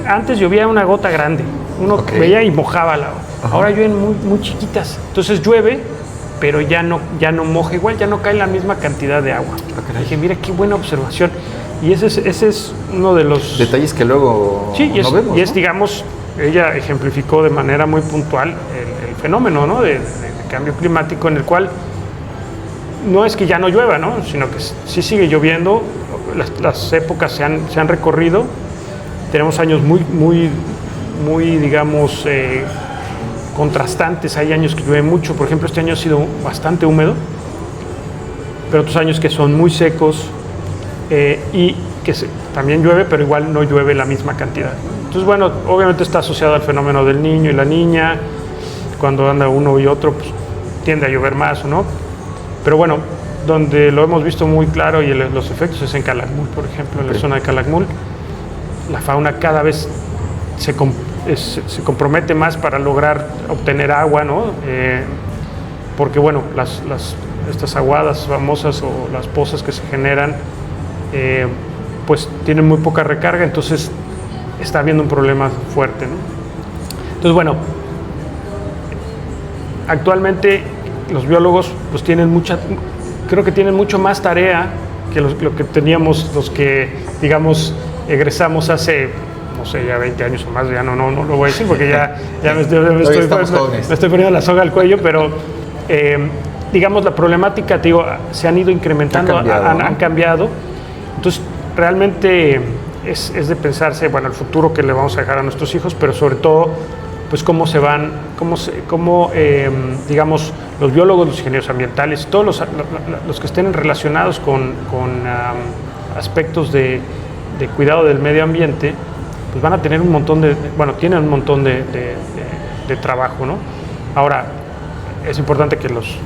antes llovía una gota grande, uno veía y mojaba el agua. Ahora llueven muy chiquitas, entonces llueve, pero ya no moja igual, ya no cae la misma cantidad de agua. Dije, mira, qué buena observación. Y ese es uno de los detalles que luego no vemos. Y es, digamos, ella ejemplificó de manera muy puntual el fenómeno, ¿no? de cambio climático, en el cual no es que ya no llueva, ¿no? Sino que sí sigue lloviendo, las épocas se han recorrido, tenemos años muy, digamos, contrastantes. Hay años que llueve mucho, por ejemplo, este año ha sido bastante húmedo, pero otros años que son muy secos, y que también llueve, pero igual no llueve la misma cantidad. Entonces, bueno, obviamente está asociado al fenómeno del niño y la niña. Cuando anda uno y otro, pues tiende a llover más, ¿no? Pero bueno, donde lo hemos visto muy claro y los efectos es en Calakmul, por ejemplo, en la zona de Calakmul. La fauna cada vez se compromete más para lograr obtener agua, ¿no? Porque, bueno, estas aguadas famosas o las pozas que se generan, pues tienen muy poca recarga, entonces está habiendo un problema fuerte, ¿no? Entonces, bueno, actualmente los biólogos pues creo que tienen mucho más tarea que lo que teníamos los que, digamos, egresamos hace, no sé, ya 20 años o más, ya no lo voy a decir porque ya me estoy poniendo la soga al cuello, pero digamos la problemática, te digo, se han ido incrementando, han cambiado. Entonces, realmente es de pensarse, bueno, el futuro que le vamos a dejar a nuestros hijos, pero sobre todo, pues cómo digamos, los biólogos, los ingenieros ambientales, todos los que estén relacionados con aspectos de cuidado del medio ambiente, pues van a tener tienen un montón de trabajo, ¿no? Ahora, es importante que los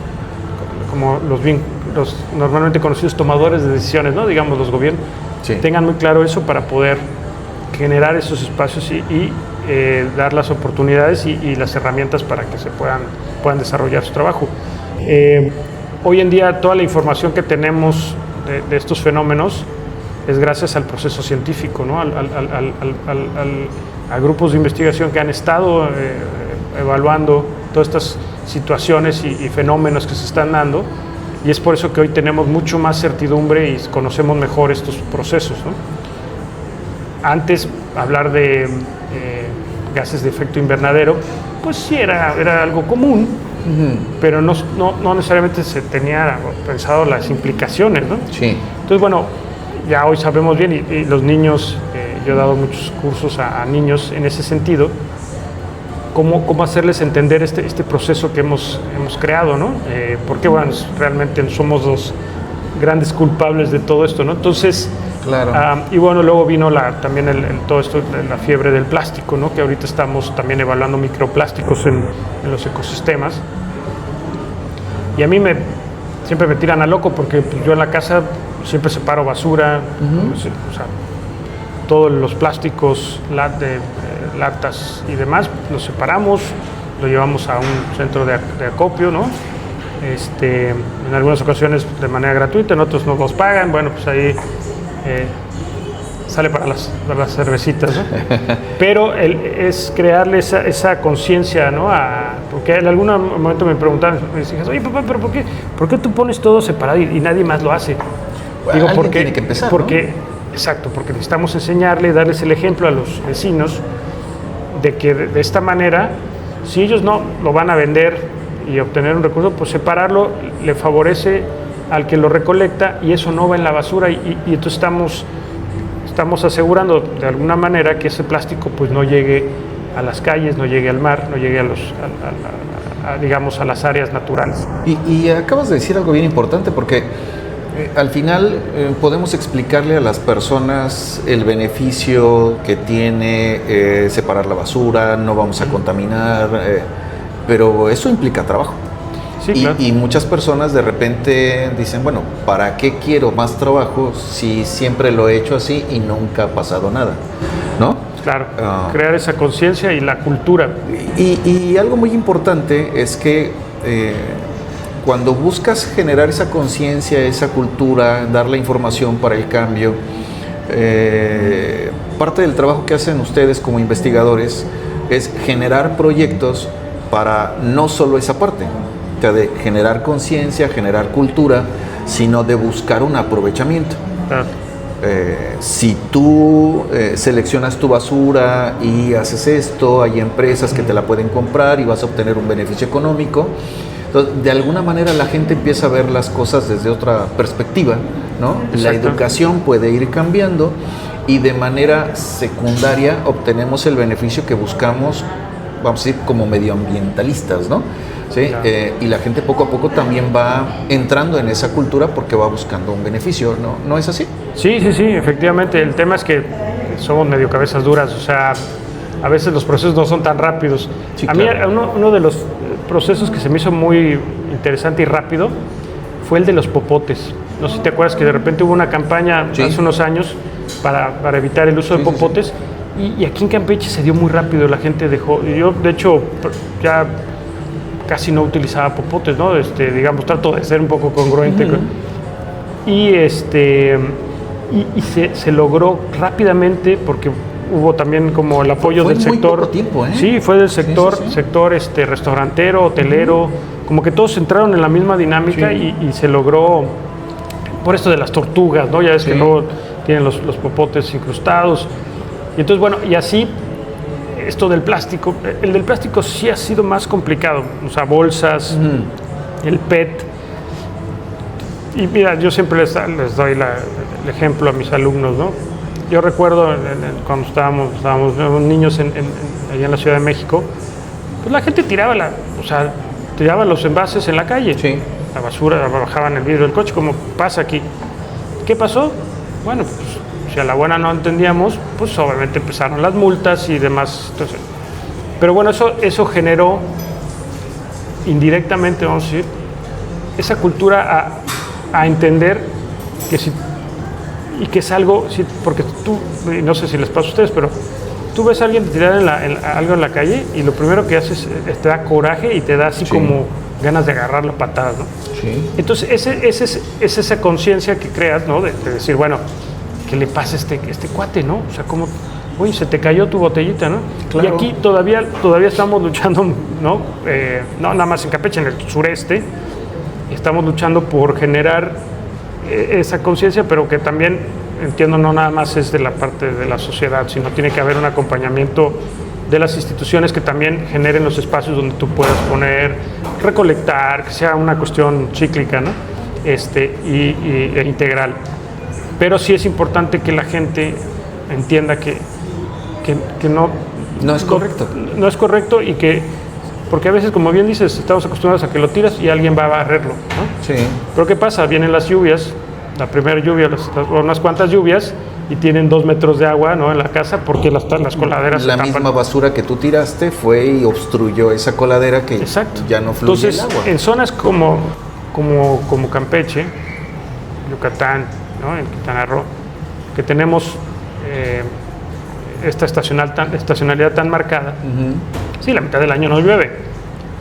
normalmente conocidos tomadores de decisiones, ¿no? Digamos, los gobiernos, sí, tengan muy claro eso para poder generar esos espacios y dar las oportunidades y las herramientas para que se puedan desarrollar su trabajo. Hoy en día toda la información que tenemos de estos fenómenos es gracias al proceso científico, ¿no? A grupos de investigación que han estado evaluando todas estas situaciones y fenómenos que se están dando, y es por eso que hoy tenemos mucho más certidumbre y conocemos mejor estos procesos, ¿no? Antes, hablar de gases de efecto invernadero, pues sí era algo común, pero no necesariamente se tenía pensado las implicaciones, ¿no? Sí. Entonces, bueno, ya hoy sabemos bien, y los niños, yo he dado muchos cursos a niños en ese sentido, cómo hacerles entender este proceso que hemos creado, ¿no? Porque, bueno, realmente somos los grandes culpables de todo esto, ¿no? Entonces, claro. Y bueno, luego vino también todo esto de la fiebre del plástico, ¿no? Que ahorita estamos también evaluando microplásticos en los ecosistemas. Y a mí siempre me tiran a loco porque pues, yo en la casa siempre separo basura, o sea, todos los plásticos, latas y demás, los separamos, lo llevamos a un centro de acopio, ¿no? En algunas ocasiones de manera gratuita, en otros no nos pagan, bueno, pues ahí sale para las cervecitas, ¿no? Pero es crearle esa conciencia, ¿no? Porque en algún momento me preguntaban mis hijas, oye papá, pero ¿por qué tú pones todo separado y nadie más lo hace? Digo, porque tiene que empezar, ¿no? Exacto, porque necesitamos enseñarle, darles el ejemplo a los vecinos de que de esta manera, si ellos no lo van a vender y obtener un recurso, pues separarlo le favorece al que lo recolecta y eso no va en la basura y entonces estamos asegurando de alguna manera que ese plástico pues no llegue a las calles, no llegue al mar, no llegue digamos a las áreas naturales. Y acabas de decir algo bien importante porque al final podemos explicarle a las personas el beneficio que tiene separar la basura, no vamos a contaminar, pero eso implica trabajo. Sí, claro. Y muchas personas de repente dicen, bueno, ¿para qué quiero más trabajo si siempre lo he hecho así y nunca ha pasado nada? ¿No? Claro, crear esa conciencia y la cultura. Y algo muy importante es que cuando buscas generar esa conciencia, esa cultura, dar la información para el cambio, parte del trabajo que hacen ustedes como investigadores es generar proyectos para no solo esa parte, o sea, de generar conciencia, generar cultura, sino de buscar un aprovechamiento. Claro. Si tú seleccionas tu basura y haces esto, hay empresas que te la pueden comprar y vas a obtener un beneficio económico. Entonces, de alguna manera la gente empieza a ver las cosas desde otra perspectiva, ¿no? La educación puede ir cambiando y de manera secundaria obtenemos el beneficio que buscamos, vamos a decir, como medioambientalistas, ¿no? ¿Sí? Claro. Y la gente poco a poco también va entrando en esa cultura porque va buscando un beneficio, ¿no? ¿No es así? Sí, efectivamente. El tema es que somos medio cabezas duras, o sea, a veces los procesos no son tan rápidos. Sí, a claro. mí uno de los procesos que se me hizo muy interesante y rápido fue el de los popotes. No sé si te acuerdas que de repente hubo una campaña hace unos años para evitar el uso de popotes. Y aquí en Campeche se dio muy rápido, la gente dejó. Yo, de hecho, ya casi no utilizaba popotes, ¿no? Digamos, trato de ser un poco congruente. Y se logró rápidamente porque hubo también como el apoyo Fue del muy sector. poco tiempo, ¿eh? Sí, fue del sector, Sí. sector restaurantero, hotelero, como que todos entraron en la misma dinámica y se logró, por esto de las tortugas, ¿no? Ya ves que luego tienen los popotes incrustados. Y entonces, bueno, y así, esto del plástico, el del plástico sí ha sido más complicado, o sea, bolsas, el PET. Y mira, yo siempre les doy el ejemplo a mis alumnos, ¿no? Yo recuerdo cuando estábamos niños allá en la Ciudad de México, pues la gente tiraba tiraba los envases en la calle. Sí. La basura, bajaban el vidrio del coche, como pasa aquí. ¿Qué pasó? Bueno, pues si a la buena no entendíamos, pues obviamente empezaron las multas y demás. Entonces, pero bueno, eso generó indirectamente, vamos a decir, esa cultura a entender que si, y que es algo, porque tú, no sé si les pasa a ustedes, pero tú ves a alguien tirar algo en la calle y lo primero que haces es te da coraje y te da así como ganas de agarrar la patada, ¿no? Sí. Entonces, es esa conciencia que creas, ¿no? De decir, bueno, ¿qué le pasa a este cuate, no? O sea, como, oye, se te cayó tu botellita, ¿no? Claro. Y aquí todavía estamos luchando, ¿no? No nada más en Campeche, en el sureste, estamos luchando por generar esa conciencia, pero que también, entiendo, no nada más es de la parte de la sociedad, sino tiene que haber un acompañamiento de las instituciones que también generen los espacios donde tú puedas poner, recolectar, que sea una cuestión cíclica, ¿no? E integral. Pero sí es importante que la gente entienda que No es correcto. No es correcto y que, porque a veces, como bien dices, estamos acostumbrados a que lo tiras y alguien va a barrerlo, ¿no? Sí. Pero ¿qué pasa? Vienen las lluvias, la primera lluvia, unas cuantas lluvias, y tienen 2 metros de agua, ¿no? En la casa, porque las coladeras La se tapan. misma basura que tú tiraste fue y obstruyó esa coladera que Exacto. ya no fluye Entonces, el agua. en zonas como Campeche, Yucatán, ¿no? En Quintana Roo, que tenemos esta estacionalidad tan marcada, sí, la mitad del año no llueve,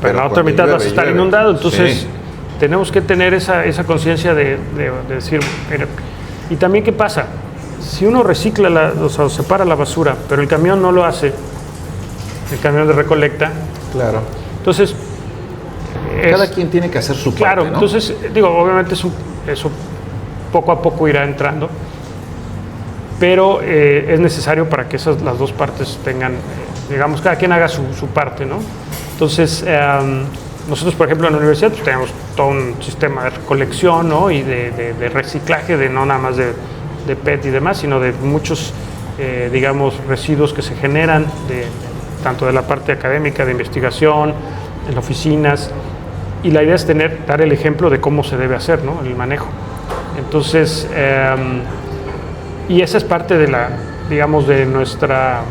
pero la otra mitad vas a estar inundado, entonces Sí. tenemos que tener esa conciencia de decir, mira, y también ¿qué pasa? Si uno recicla, o sea, separa la basura, pero el camión no lo hace, el camión de recolecta, Claro. entonces... Cada quien tiene que hacer su Claro, parte, ¿no? entonces, digo, obviamente eso poco a poco irá entrando, pero es necesario para que las dos partes tengan, digamos, cada quien haga su parte, ¿no? Entonces, nosotros, por ejemplo, en la universidad pues, tenemos todo un sistema de recolección, ¿no? Y de reciclaje, no nada más de PET y demás, sino de muchos, digamos, residuos que se generan, tanto de la parte académica, de investigación, en oficinas, y la idea es dar el ejemplo de cómo se debe hacer, ¿no? El manejo. Entonces, y esa es parte de digamos, de nuestra,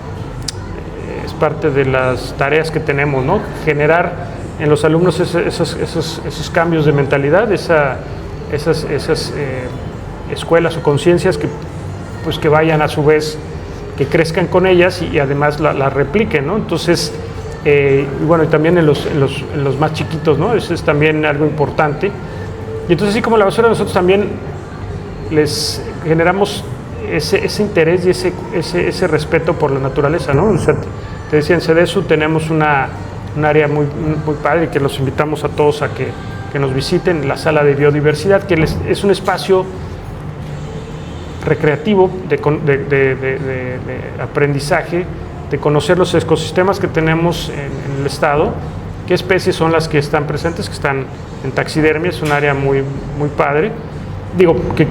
es parte de las tareas que tenemos, ¿no? Generar en los alumnos esos cambios de mentalidad, esas escuelas o conciencias que vayan a su vez, que crezcan con ellas y además la repliquen, ¿no? Entonces, y bueno, y también en los más chiquitos, ¿no? Eso es también algo importante. Y entonces, así como la basura, nosotros también les generamos ese interés y ese respeto por la naturaleza, ¿no? O sea, te decía, en CEDESU tenemos un área muy, muy padre que los invitamos a todos a que nos visiten, la sala de biodiversidad, que es un espacio recreativo de aprendizaje, de conocer los ecosistemas que tenemos en el estado, qué especies son las que están presentes, que están en taxidermia, es un área muy, muy padre. Digo, que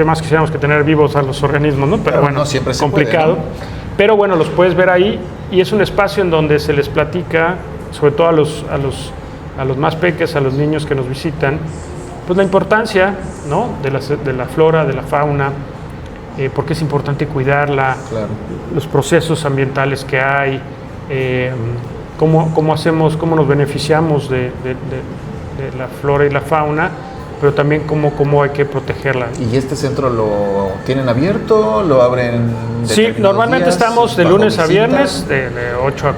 más quisiéramos que tener vivos a los organismos, ¿no? Pero claro, bueno, no siempre se complicado. puede, ¿no? Pero bueno, los puedes ver ahí y es un espacio en donde se les platica, sobre todo a los más pequeños, a los niños que nos visitan, pues la importancia, ¿no? de la flora, de la fauna, porque es importante cuidarla, Claro. los procesos ambientales que hay, cómo nos beneficiamos de la flora y la fauna, pero también cómo hay que protegerla. ¿Y este centro lo tienen abierto? ¿Lo abren? Sí, normalmente días, estamos de bajo lunes a visita? viernes, de 8 a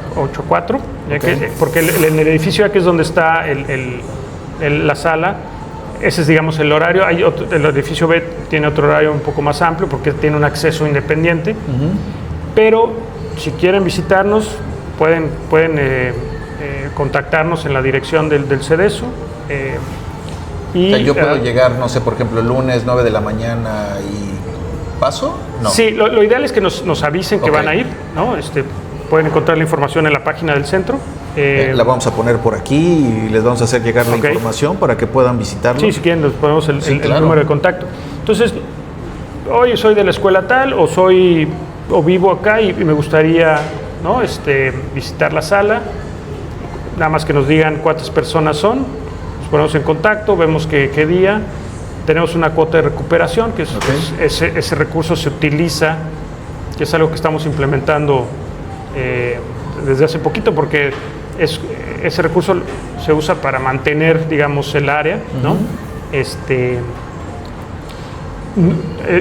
4, ya Ok. porque en el edificio aquí es donde está la sala. Ese es, digamos, el horario. El edificio B tiene otro horario un poco más amplio porque tiene un acceso independiente. Pero si quieren visitarnos, pueden contactarnos en la dirección del CEDESU. O sea, yo puedo llegar, no sé, por ejemplo, el lunes 9 de la mañana y ¿paso? No. Sí, lo ideal es que nos avisen que van a ir, ¿no? Pueden encontrar la información en la página del centro. La vamos a poner por aquí y les vamos a hacer llegar la información para que puedan visitarlo. Sí, si quieren, nos ponemos el número de contacto. Entonces, hoy soy de la escuela tal o vivo acá y me gustaría, ¿no? Visitar la sala. Nada más que nos digan cuántas personas son, nos ponemos en contacto, vemos qué día. Tenemos una cuota de recuperación, que ese recurso se utiliza, que es algo que estamos implementando desde hace poquito, porque ese recurso se usa para mantener, digamos, el área, ¿no?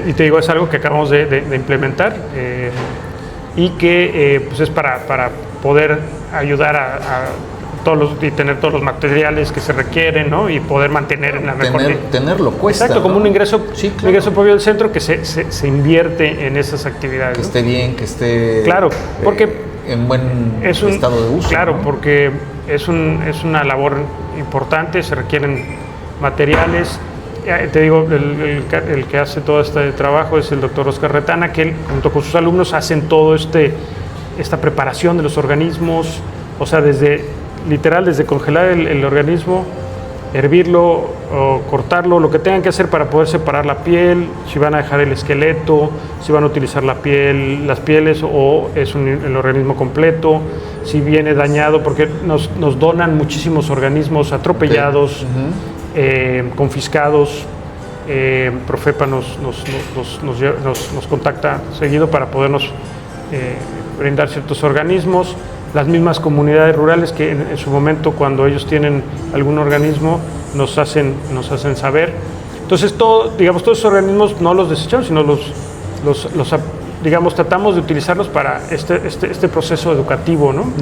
Y te digo, es algo que acabamos de implementar y que pues es para poder ayudar a y tener todos los materiales que se requieren, ¿no? Y poder mantener en la mejor... Tenerlo cuesta, exacto, como ¿no? un ingreso, sí, claro. Un ingreso propio del centro que se invierte en esas actividades. Que esté bien, que esté... Claro, porque... en buen estado de uso. Claro, ¿no? porque es una labor importante, se requieren materiales. Te digo, el que hace todo este trabajo es el doctor Oscar Retana, que él, junto con sus alumnos, hacen todo esta preparación de los organismos, o sea, desde congelar el organismo, hervirlo o cortarlo, lo que tengan que hacer para poder separar la piel, si van a dejar el esqueleto, si van a utilizar las pieles o es el organismo completo, si viene dañado, porque nos donan muchísimos organismos atropellados, confiscados. Profepa nos contacta seguido para podernos brindar ciertos organismos. Las mismas comunidades rurales que en su momento, cuando ellos tienen algún organismo, nos hacen saber. Entonces, todos esos organismos no los desechamos, sino digamos, tratamos de utilizarlos para este proceso educativo, ¿no?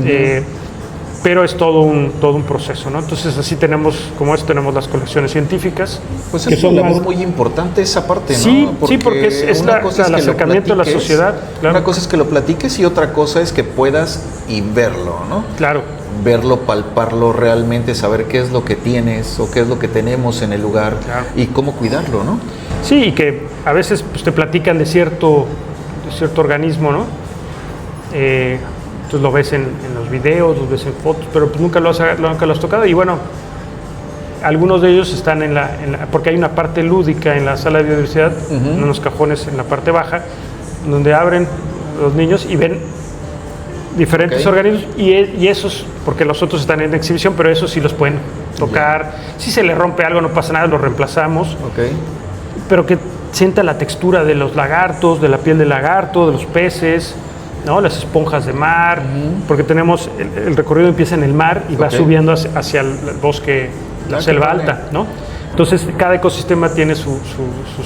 Pero es todo un proceso, ¿no? Entonces, así tenemos las colecciones científicas. Pues es una labor muy importante esa parte, ¿no? Sí, porque es el acercamiento a la sociedad. Claro. Una cosa es que lo platiques y otra cosa es que puedas y verlo, ¿no? Claro. Verlo, palparlo realmente, saber qué es lo que tienes o qué es lo que tenemos en el lugar y cómo cuidarlo, ¿no? Sí, y que a veces pues, te platican de cierto organismo, ¿no? Entonces lo ves en los videos, lo ves en fotos, pero pues nunca lo has tocado. Y bueno, algunos de ellos están porque hay una parte lúdica en la sala de biodiversidad, en unos cajones en la parte baja, donde abren los niños y ven diferentes organismos y esos, porque los otros están en exhibición, pero esos sí los pueden tocar. Si se le rompe algo no pasa nada, lo reemplazamos. Pero que sienta la textura de los lagartos, de la piel del lagarto, de los peces, ¿no? Las esponjas de mar, porque tenemos el recorrido empieza en el mar y va subiendo hacia el bosque, la selva alta, ¿no? Entonces cada ecosistema tiene sus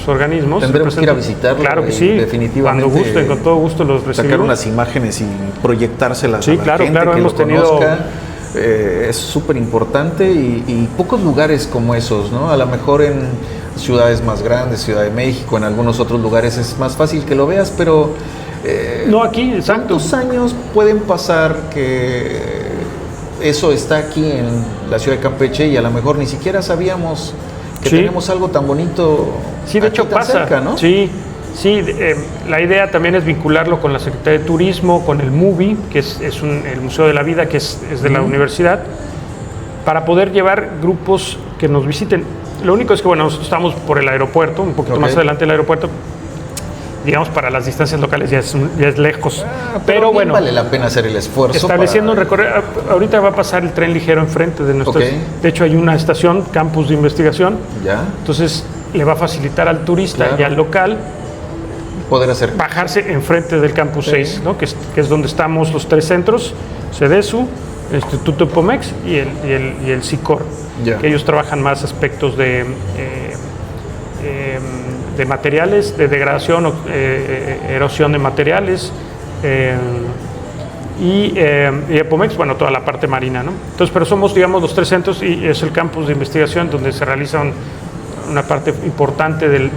organismos. Tendremos que ir a visitarlo. Claro que sí, definitivamente. Cuando gusten, con todo gusto los recibimos. Sacar unas imágenes y proyectárselas a la gente que hemos lo tenido... conozca. Es súper importante y pocos lugares como esos, ¿no? A lo mejor en ciudades más grandes, Ciudad de México, en algunos otros lugares es más fácil que lo veas, pero... no aquí, exacto. ¿Cuántos años pueden pasar que eso está aquí en la ciudad de Campeche y a lo mejor ni siquiera sabíamos que tenemos algo tan bonito? Sí, de hecho pasa, cerca, ¿no? Sí, la idea también es vincularlo con la Secretaría de Turismo, con el MUBI, que es el Museo de la Vida, que es de la universidad, para poder llevar grupos que nos visiten. Lo único es que, bueno, nosotros estamos por el aeropuerto, un poquito más adelante del aeropuerto, digamos, para las distancias locales ya es lejos. Pero bueno, vale la pena hacer el esfuerzo. Estableciendo un recorrido. Ahorita va a pasar el tren ligero enfrente de nuestros. De hecho, hay una estación, campus de investigación. Entonces, le va a facilitar al turista y al local poder hacer bajarse enfrente del campus 6, ¿no? que es donde estamos los tres centros, CEDESU, el Instituto Pomex y el CICOR, que ellos trabajan más aspectos de materiales, de degradación o erosión de materiales, y Epomex, bueno, toda la parte marina, ¿no? Entonces, pero somos, digamos, los tres centros y es el campus de investigación donde se realizan una parte importante del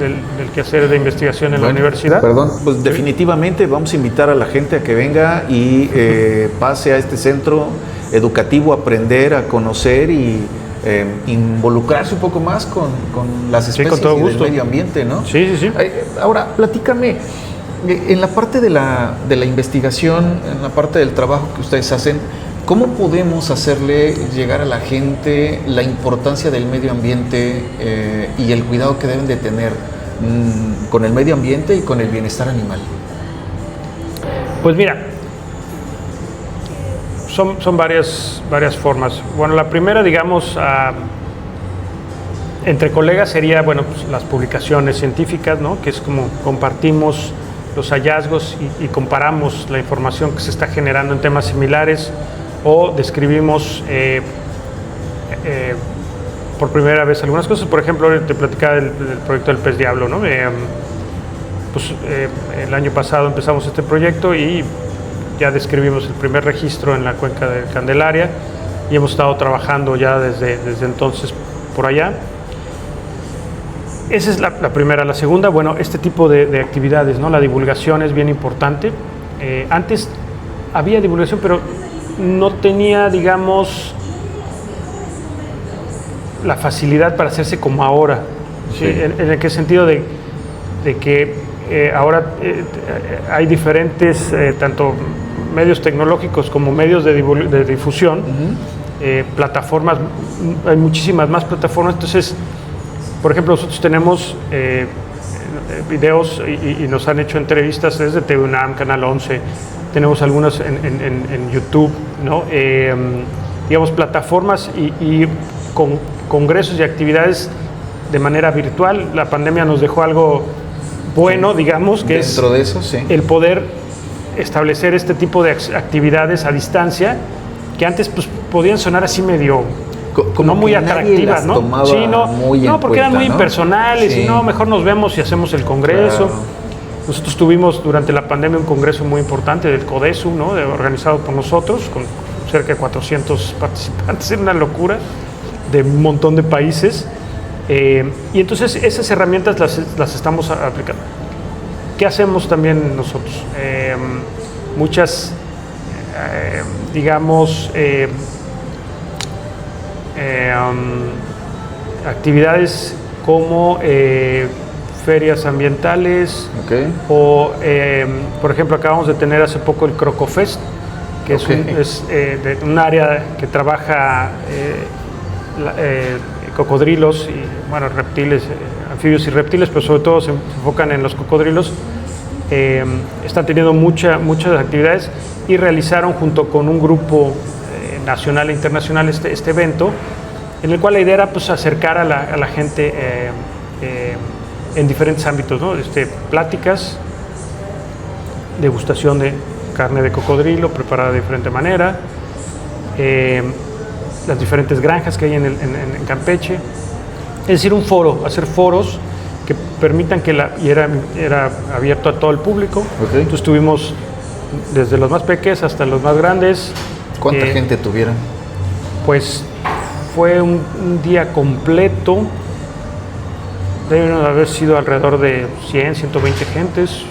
quehacer de investigación en la universidad. Perdón. Pues definitivamente vamos a invitar a la gente a que venga y pase a este centro educativo, a aprender, a conocer y involucrarse un poco más con las especies con todo y gusto. del medio ambiente, ¿no? Sí. Ahora, platícame, en la parte de la investigación, en la parte del trabajo que ustedes hacen, ¿cómo podemos hacerle llegar a la gente la importancia del medio ambiente y el cuidado que deben de tener con el medio ambiente y con el bienestar animal? Pues mira, son varias formas. Bueno, la primera, digamos, entre colegas sería, bueno, pues, las publicaciones científicas, ¿no? Que es como compartimos los hallazgos y comparamos la información que se está generando en temas similares, o describimos por primera vez algunas cosas. Por ejemplo, te platicaba del proyecto del pez diablo, ¿no? El año pasado empezamos este proyecto y ya describimos el primer registro en la cuenca de Candelaria y hemos estado trabajando ya desde entonces por allá. Esa es la primera. La segunda, bueno, este tipo de actividades, ¿no? La divulgación es bien importante. Antes había divulgación, pero no tenía, digamos, la facilidad para hacerse como ahora. ¿Sí? ¿En qué sentido? De que ahora hay diferentes, tanto medios tecnológicos como medios de difusión, plataformas, hay muchísimas más plataformas. Entonces, por ejemplo, nosotros tenemos videos y nos han hecho entrevistas desde TV UNAM, Canal 11, tenemos algunas en YouTube, ¿no? Digamos, plataformas y con congresos y actividades de manera virtual. La pandemia nos dejó algo bueno, digamos, que dentro de eso, sí, el poder establecer este tipo de actividades a distancia, que antes pues podían sonar así medio como no muy atractivas, ¿no? Sí, no, porque eran muy impersonales, sí. Y no, mejor nos vemos y hacemos el congreso. Claro. Nosotros tuvimos durante la pandemia un congreso muy importante del CODESU, ¿no? Organizado por nosotros, con cerca de 400 participantes, era una locura, de un montón de países. Y entonces esas herramientas las estamos aplicando. ¿Qué hacemos también nosotros? Muchas, digamos, actividades como ferias ambientales, okay. O, por ejemplo, acabamos de tener hace poco el Crocofest, que es de un área que trabaja cocodrilos y, bueno, reptiles, anfibios y reptiles, pero sobre todo se enfocan en los cocodrilos. Están teniendo muchas actividades y realizaron junto con un grupo nacional e internacional este evento, en el cual la idea era pues acercar a la gente en diferentes ámbitos, ¿no? Pláticas, degustación de carne de cocodrilo preparada de diferente manera, las diferentes granjas que hay en Campeche, es decir, un foro, hacer foros que permitan que y era abierto a todo el público. Okay. Entonces tuvimos desde los más pequeños hasta los más grandes. ¿Cuánta gente tuvieron? Pues fue un día completo, deben haber sido alrededor de 100, 120 gentes,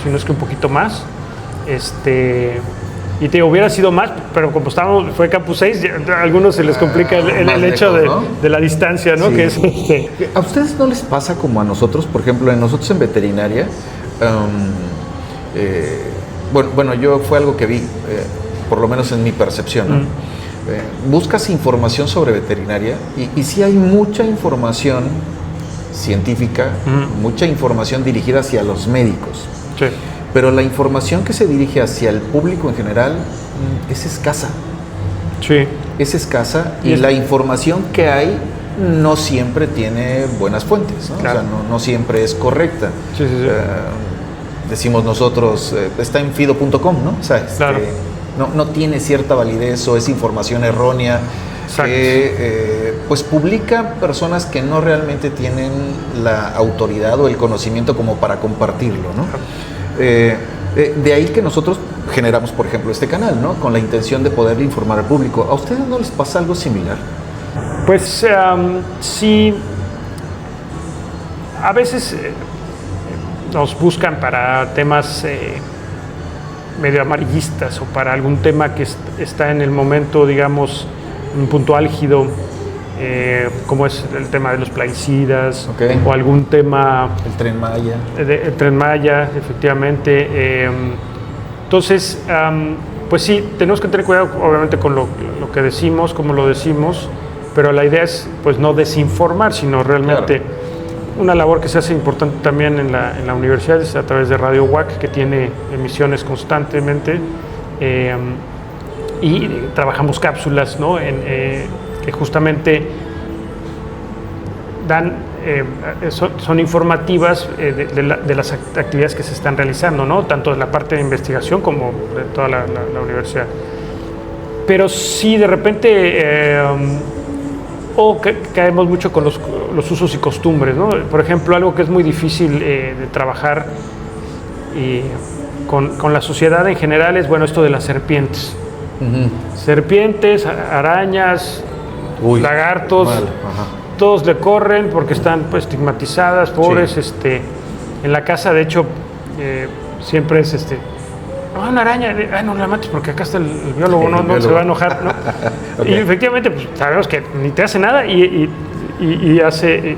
si no es que un poquito más. Y te hubiera sido más, pero como fue Campus 6, a algunos se les complica el hecho lejos, ¿no? de la distancia, ¿no? Sí. Que es ¿A ustedes no les pasa como a nosotros? Por ejemplo, nosotros en veterinaria, bueno, yo fue algo que vi, por lo menos en mi percepción, ¿no? Buscas información sobre veterinaria y sí hay mucha información científica, mucha información dirigida hacia los médicos. Sí. Pero la información que se dirige hacia el público en general es escasa. Sí. Es escasa y la información que hay no siempre tiene buenas fuentes, ¿no? Claro. O sea, no siempre es correcta. Sí. Decimos nosotros, está en fido.com, ¿no? O sea, claro. No tiene cierta validez o es información errónea. Que pues publica personas que no realmente tienen la autoridad o el conocimiento como para compartirlo, ¿no? De ahí que nosotros generamos, por ejemplo, este canal, ¿no? Con la intención de poder informar al público. ¿A ustedes no les pasa algo similar? Pues sí, A veces nos buscan para temas medio amarillistas o para algún tema que está en el momento, digamos, un punto álgido, como es el tema de los plaguicidas, Okay. o algún tema... El Tren Maya. El Tren Maya, efectivamente. Entonces, pues sí, tenemos que tener cuidado, obviamente, con lo que decimos, cómo lo decimos, pero la idea es, pues, no desinformar, sino realmente... Claro. Una labor que se hace importante también en la universidad es a través de Radio UAC, que tiene emisiones constantemente, y trabajamos cápsulas, ¿no? Que justamente dan, son informativas de las actividades que se están realizando, ¿no? Tanto de la parte de investigación como de toda la universidad. Pero sí, de repente... caemos mucho con los usos y costumbres, ¿no? Por ejemplo, algo que es muy difícil de trabajar con la sociedad en general es, bueno, esto de las serpientes. Uh-huh. Serpientes, arañas, lagartos, todos le corren porque están, pues, estigmatizadas, pobres. Sí. En la casa, de hecho, siempre es una araña, no la mates porque acá está el biólogo, no se va a enojar, ¿no? Okay. Y efectivamente, pues, sabemos que ni te hace nada y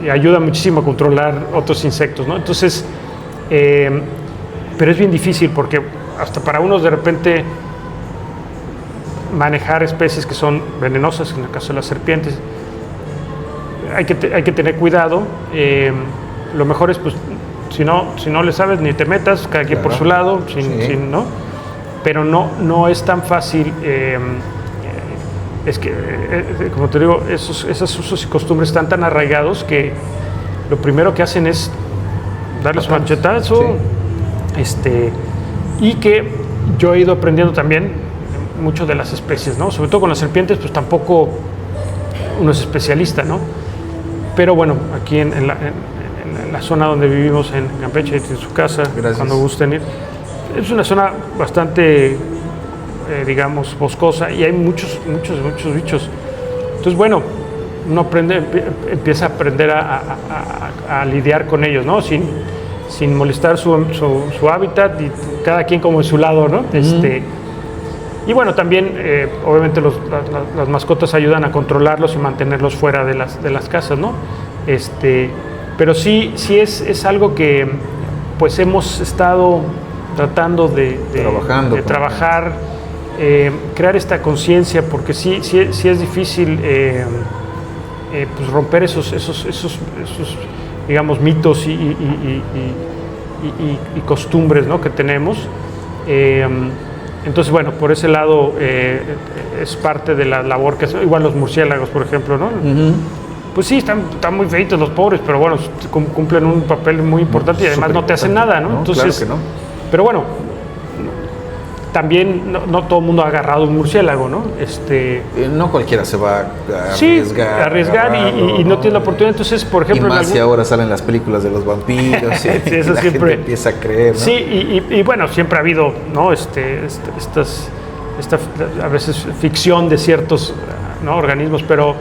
ayuda muchísimo a controlar otros insectos, ¿no? Entonces, pero es bien difícil porque hasta para unos de repente manejar especies que son venenosas, en el caso de las serpientes, hay que tener cuidado. Lo mejor es, pues, si no le sabes, ni te metas, cada quien por su lado, ¿no? Pero no es tan fácil. Es que, como te digo, esos usos y costumbres están tan arraigados que lo primero que hacen es darles un manchetazo. Sí. Y que yo he ido aprendiendo también mucho de las especies, ¿no? Sobre todo con las serpientes, pues tampoco uno es especialista, ¿no? Pero bueno, aquí en la zona donde vivimos, en Campeche, en su casa, Gracias. Cuando gusten ir. Es una zona bastante, digamos, boscosa y hay muchos bichos. Entonces, bueno, uno empieza a aprender a lidiar con ellos, ¿no? Sin molestar su hábitat y cada quien como en su lado, ¿no? Y bueno, también, obviamente, las mascotas ayudan a controlarlos y mantenerlos fuera de las casas, ¿no? Pero sí es algo que, pues, hemos estado tratando de trabajar, crear esta conciencia, porque sí es difícil pues romper esos digamos, mitos y costumbres, ¿no? que tenemos. Entonces, bueno, por ese lado es parte de la labor que hacen. Igual los murciélagos, por ejemplo, ¿no? Uh-huh. Pues sí, están muy feitos los pobres, pero bueno, cumplen un papel muy importante y además no te hacen nada, ¿no? Entonces, claro que no. Pero bueno, también no todo el mundo ha agarrado un murciélago, ¿no? No cualquiera se va a arriesgar y no tiene la oportunidad. Entonces, por ejemplo... Y más si ahora salen las películas de los vampiros y eso la siempre gente empieza a creer, ¿no? Sí, y bueno, siempre ha habido, ¿no? Esta a veces ficción de ciertos, ¿no? organismos, pero...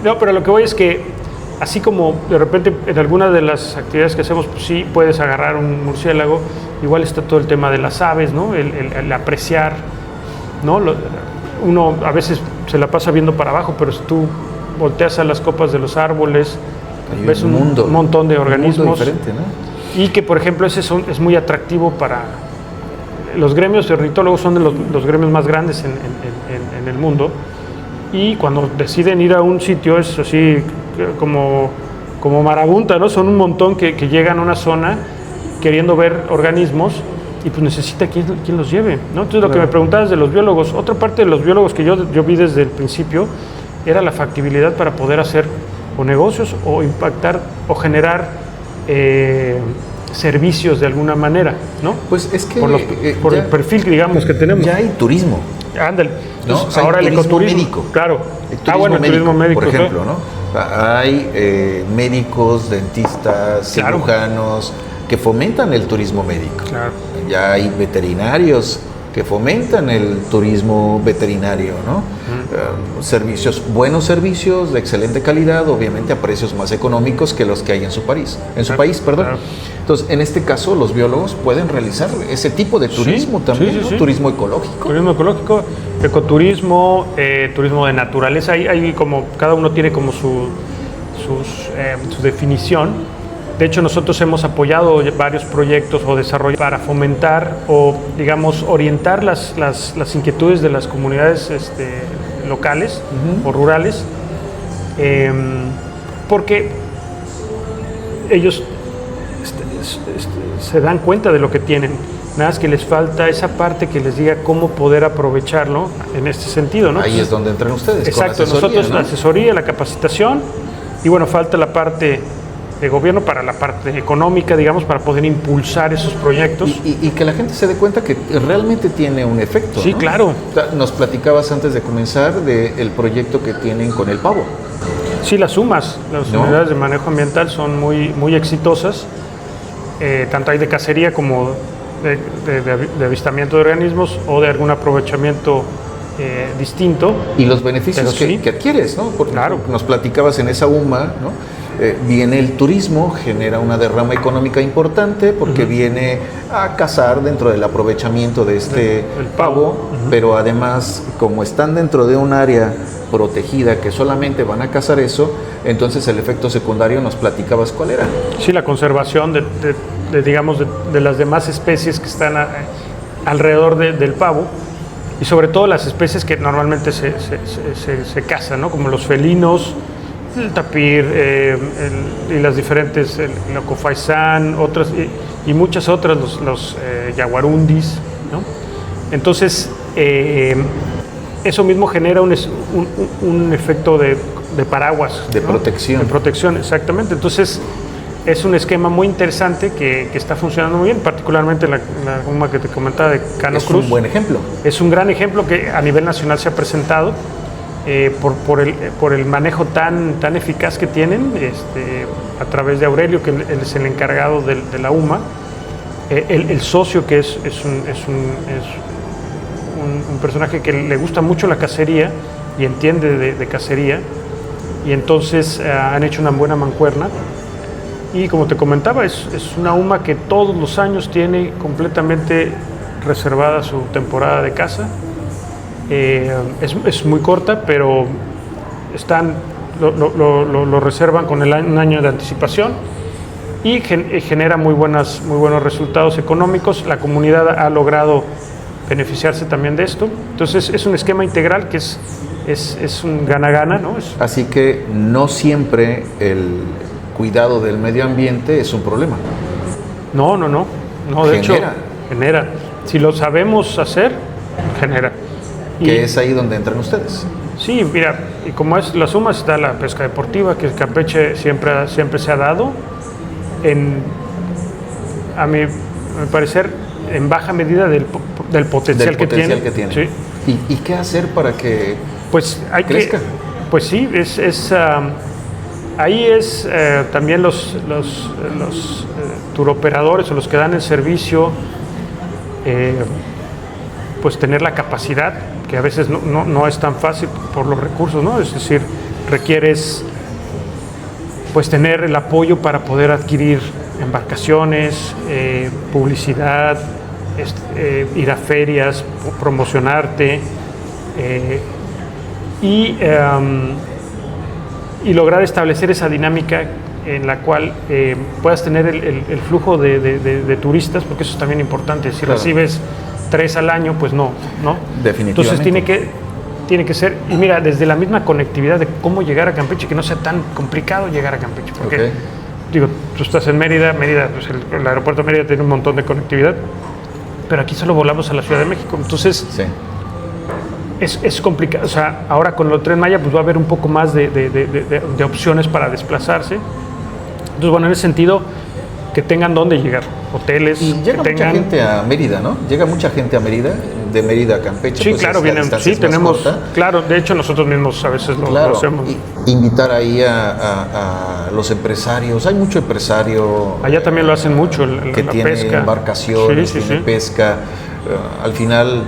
no, pero lo que voy es que así como de repente en algunas de las actividades que hacemos, pues sí puedes agarrar un murciélago, igual está todo el tema de las aves, ¿no? El apreciar, ¿no? Uno a veces se la pasa viendo para abajo, pero si tú volteas a las copas de los árboles, ves un montón de organismos. Diferente, ¿no? Y que, por ejemplo, ese es muy atractivo para... Los gremios de ornitólogos son de los gremios más grandes en el mundo. Y cuando deciden ir a un sitio es así como marabunta, ¿no? Son un montón que llegan a una zona queriendo ver organismos y pues necesita quien los lleve, ¿no? Entonces, lo que me preguntabas de los biólogos, otra parte de los biólogos que yo vi desde el principio era la factibilidad para poder hacer o negocios o impactar o generar servicios de alguna manera, ¿no? Pues es que por el perfil, digamos, que tenemos. Ya hay turismo. Ándale. ¿No? O sea, ahora el ecoturismo médico. Claro. El turismo médico, por ejemplo, claro. ¿no? Hay médicos, dentistas, Claro. cirujanos que fomentan el turismo médico. Claro. Ya hay veterinarios que fomentan el turismo veterinario, ¿no? servicios, buenos servicios de excelente calidad, obviamente a precios más económicos que los que hay en su país, perdón. Claro. Entonces, en este caso, los biólogos pueden realizar ese tipo de turismo también, ¿no? Turismo ecológico. Turismo ecológico, ecoturismo, turismo de naturaleza. Hay como, cada uno tiene como su definición. De hecho, nosotros hemos apoyado varios proyectos o desarrollos para fomentar o, digamos, orientar las inquietudes de las comunidades locales o rurales, porque ellos se dan cuenta de lo que tienen, nada más que les falta esa parte que les diga cómo poder aprovecharlo en este sentido, ¿no? Ahí es donde entran ustedes. Exacto, con asesoría, nosotros ¿no? la asesoría, la capacitación, y bueno, falta la parte de gobierno para la parte económica, digamos, para poder impulsar esos proyectos. Y que la gente se dé cuenta que realmente tiene un efecto. Sí, ¿no? claro. O sea, nos platicabas antes de comenzar del proyecto que tienen con el pavo. Sí, las unidades de manejo ambiental son muy exitosas. Tanto hay de cacería como de avistamiento de organismos o de algún aprovechamiento distinto. Y los beneficios que adquieres, ¿no? Porque claro. Nos platicabas en esa UMA, ¿no? Viene el turismo, genera una derrama económica importante porque viene a cazar dentro del aprovechamiento de el pavo, pero además, como están dentro de un área protegida que solamente van a cazar eso, entonces el efecto secundario nos platicabas cuál era. Sí, la conservación digamos, de las demás especies que están alrededor del pavo, y sobre todo las especies que normalmente se cazan, ¿no? Como los felinos, el tapir, y las diferentes, el locofaisán, otras, y muchas otras, los yaguarundis, ¿no? Entonces, eso mismo genera un efecto de paraguas. De ¿no? protección. De protección, exactamente. Entonces, es un esquema muy interesante que está funcionando muy bien, particularmente la UMA que te comentaba de Cano Cruz. Es un buen ejemplo. Es un gran ejemplo que a nivel nacional se ha presentado por el manejo tan eficaz que tienen a través de Aurelio, que él es el encargado de la UMA, el socio, que es un personaje que le gusta mucho la cacería y entiende de cacería, y entonces han hecho una buena mancuerna. Y como te comentaba, es una UMA que todos los años tiene completamente reservada su temporada de caza. Es muy corta, pero lo reservan con un año de anticipación y genera muy buenos resultados económicos. La comunidad ha logrado beneficiarse también de esto. Entonces es un esquema integral que es un gana-gana, ¿no? Así que no siempre el cuidado del medio ambiente es un problema. No, de hecho, genera. Si lo sabemos hacer, genera. Que es ahí donde entran ustedes. Sí, mira, y como es la suma, está la pesca deportiva, que Campeche siempre se ha dado, a mi parecer, en baja medida del potencial que tiene. Sí. ¿Y qué hacer para que pues hay crezca? Pues sí, ahí es también los turoperadores o los que dan el servicio, pues tener la capacidad, que a veces no es tan fácil por los recursos, ¿no? Es decir, requieres pues tener el apoyo para poder adquirir embarcaciones, publicidad, ir a ferias, promocionarte, y lograr establecer esa dinámica en la cual puedas tener el flujo de turistas, porque eso es también importante. Si recibes 3 al año, pues no. Definitivamente. Entonces tiene que ser, y mira, desde la misma conectividad de cómo llegar a Campeche, que no sea tan complicado llegar a Campeche, porque digo, tú estás en Mérida, pues el aeropuerto de Mérida tiene un montón de conectividad, pero aquí solo volamos a la Ciudad de México, entonces sí. Es complicado. O sea, ahora con el Tren Maya pues va a haber un poco más de opciones para desplazarse. Entonces, bueno, en ese sentido, que tengan dónde llegar, hoteles. Y llega mucha gente a Mérida, ¿no? Llega mucha gente a Mérida, de Mérida a Campeche. Sí, pues claro, vienen. Sí, tenemos. Claro, de hecho, nosotros mismos a veces lo hacemos. Invitar ahí a los empresarios. Hay mucho empresario. Allá también lo hacen mucho, que la tiene pesca. Embarcaciones, tiene pesca. al final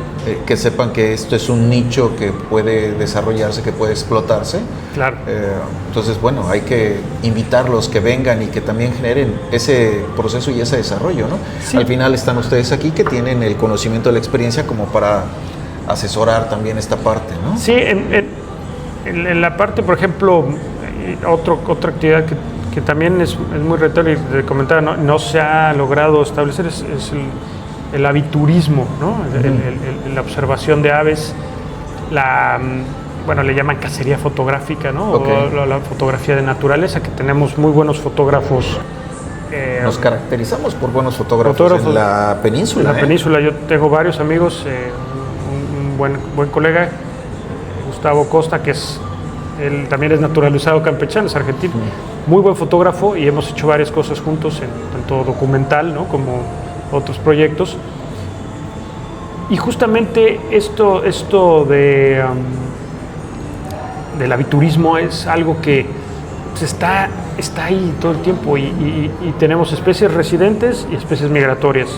que sepan que esto es un nicho que puede desarrollarse, que puede explotarse. Claro. Entonces, bueno, hay que invitarlos que vengan y que también generen ese proceso y ese desarrollo, ¿no? Sí. Al final están ustedes aquí que tienen el conocimiento, la experiencia como para asesorar también esta parte, ¿no? Sí, en la parte, por ejemplo, otra actividad que también es muy retadora y te comentaba, no se ha logrado establecer es el aviturismo, ¿no? La observación de aves, le llaman cacería fotográfica, ¿no? Okay. O la fotografía de naturaleza, que tenemos muy buenos fotógrafos. Nos caracterizamos por buenos fotógrafos en la península. En la península, yo tengo varios amigos, un buen colega, Gustavo Costa, que él también es naturalizado campechano, es argentino, muy buen fotógrafo, y hemos hecho varias cosas juntos, tanto documental, ¿no?, como otros proyectos. Y justamente esto del aviturismo es algo que pues, está ahí todo el tiempo, y tenemos especies residentes y especies migratorias,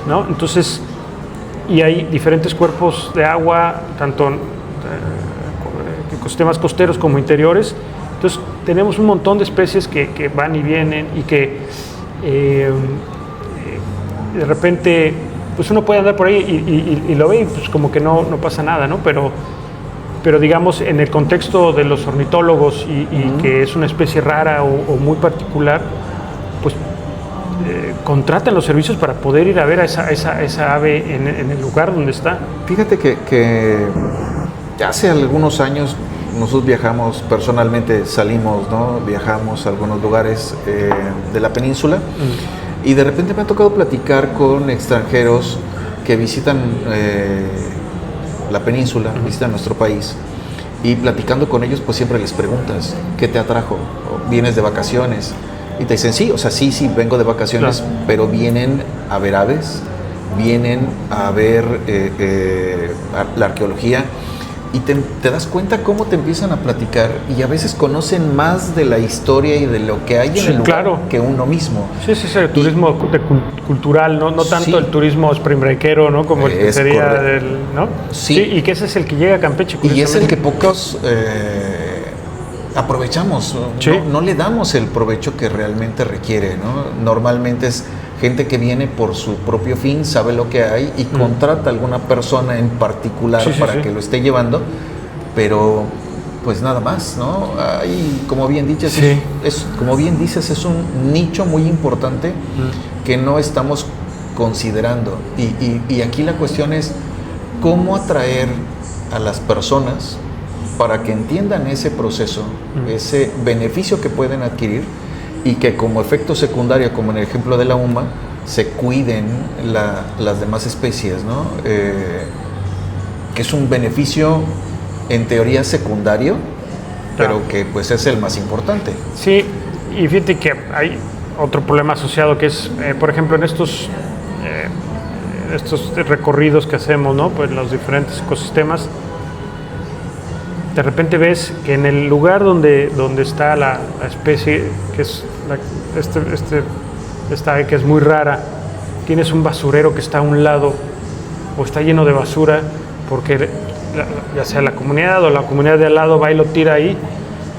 ¿no? Entonces, y hay diferentes cuerpos de agua, tanto ecosistemas costeros como interiores. Entonces tenemos un montón de especies que van y vienen, y que de repente pues uno puede andar por ahí y lo ve y pues como que no pasa nada, ¿no? Pero digamos, en el contexto de los ornitólogos y que es una especie rara o muy particular, pues contratan los servicios para poder ir a ver a esa ave en el lugar donde está. Fíjate que hace algunos años nosotros viajamos, personalmente salimos, ¿no? Viajamos a algunos lugares de la península, y de repente me ha tocado platicar con extranjeros que visitan la península, visitan nuestro país, y platicando con ellos pues siempre les preguntas, ¿qué te atrajo? ¿Vienes de vacaciones? Y te dicen, sí, o sea, sí, vengo de vacaciones, claro, pero vienen a ver aves, vienen a ver la arqueología, y te das cuenta cómo te empiezan a platicar, y a veces conocen más de la historia y de lo que hay en el lugar, claro, que uno mismo. Sí, el turismo cultural, no tanto sí, el turismo spring breakero, ¿no? Como el que sería ¿no? Sí. Sí, y que ese es el que llega a Campeche. Y es el que pocos aprovechamos, sí, no le damos el provecho que realmente requiere, ¿no? Normalmente es gente que viene por su propio fin, sabe lo que hay y contrata a alguna persona en particular para que lo esté llevando, pero pues nada más, ¿no? Ahí, como bien dices, es un nicho muy importante que no estamos considerando, y aquí la cuestión es cómo atraer a las personas para que entiendan ese proceso, ese beneficio que pueden adquirir, y que como efecto secundario, como en el ejemplo de la UMA, se cuiden las demás especies, ¿no? Que es un beneficio en teoría secundario, pero que pues es el más importante. Sí, y fíjate que hay otro problema asociado que es, por ejemplo, en estos recorridos que hacemos, ¿no? Pues los diferentes ecosistemas, de repente ves que en el lugar donde está la especie, que es esta ave que es muy rara, tienes un basurero que está a un lado, o está lleno de basura, porque ya sea la comunidad o la comunidad de al lado va y lo tira ahí,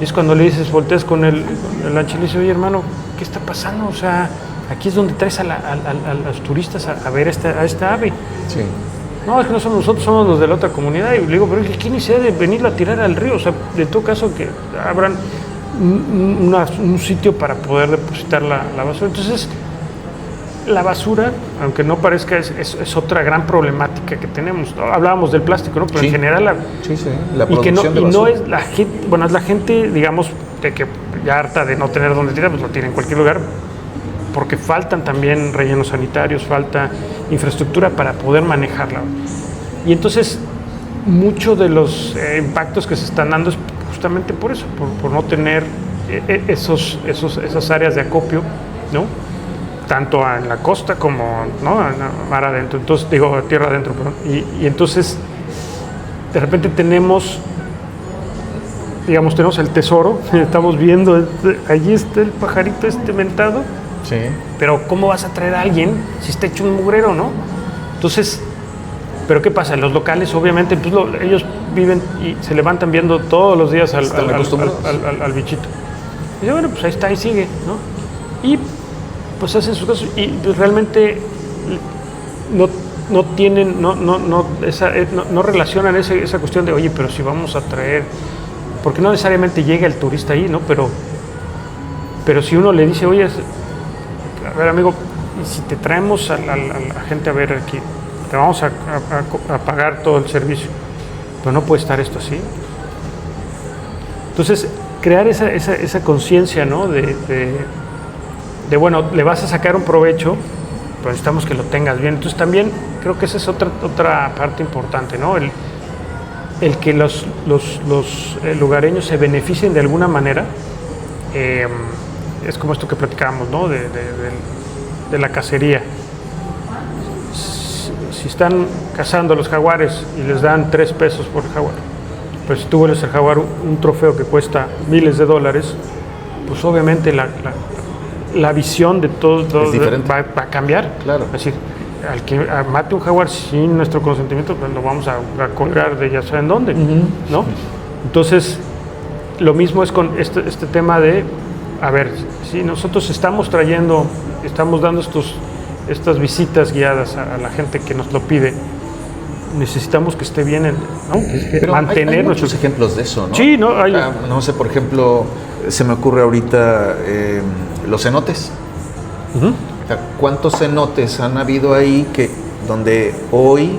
y es cuando le dices, volteas con el lancha y le dices, oye hermano, ¿qué está pasando? O sea, aquí es donde traes a los turistas a ver a esta ave. Sí. No, es que no somos nosotros, somos los de la otra comunidad. Y le digo, pero ¿qué necesidad de venirla a tirar al río? O sea, de todo caso que abran un sitio para poder depositar la basura. Entonces, la basura, aunque no parezca, es otra gran problemática que tenemos. Hablábamos del plástico, ¿no? Pero en general la producción de basura. Y no es la gente, bueno, es la gente, digamos, de que ya harta de no tener dónde tirar, pues lo tiene en cualquier lugar, porque faltan también rellenos sanitarios, falta infraestructura para poder manejarla. Y entonces, muchos de los impactos que se están dando es justamente por eso, por no tener esas áreas de acopio, ¿no? Tanto en la costa como, ¿no?, en mar adentro, entonces, tierra adentro, perdón. Y entonces, de repente tenemos el tesoro, estamos viendo, allí está el pajarito mentado. Sí. Pero ¿cómo vas a traer a alguien si está hecho un mugrero, no? Entonces, Pero ¿qué pasa? Los locales, obviamente, pues ellos viven y se levantan viendo todos los días al bichito. Y dice, bueno, pues ahí está, ahí sigue, ¿no? Y pues hacen sus cosas y pues, realmente no tienen, no relacionan esa cuestión de, oye, pero si vamos a traer, porque no necesariamente llega el turista ahí, ¿no? Pero si uno le dice, oye, a ver, amigo, y si te traemos a la gente a ver aquí, te vamos a pagar todo el servicio, pero no puede estar esto así. Entonces, crear esa conciencia, ¿no? De, bueno, le vas a sacar un provecho, pero necesitamos que lo tengas bien. Entonces, también creo que esa es otra parte importante, ¿no? El que los lugareños se beneficien de alguna manera. Es como esto que platicábamos, ¿no? De la cacería. Si están cazando los jaguares y les dan 3 pesos por jaguar, pues si tú vuelves al jaguar un trofeo que cuesta miles de dólares, pues obviamente la visión de todo va a cambiar. Claro. Es decir, al que mate un jaguar sin nuestro consentimiento, pues lo vamos a colgar de ya saben dónde, ¿no? Entonces, lo mismo es con este tema de, a ver, si nosotros estamos dando estas visitas guiadas a la gente que nos lo pide, necesitamos que esté bien, ¿no? Pero mantener hay muchos ejemplos de eso, ¿no? Sí, ¿no? No sé, por ejemplo, se me ocurre ahorita los cenotes. O sea, ¿cuántos cenotes han habido ahí donde hoy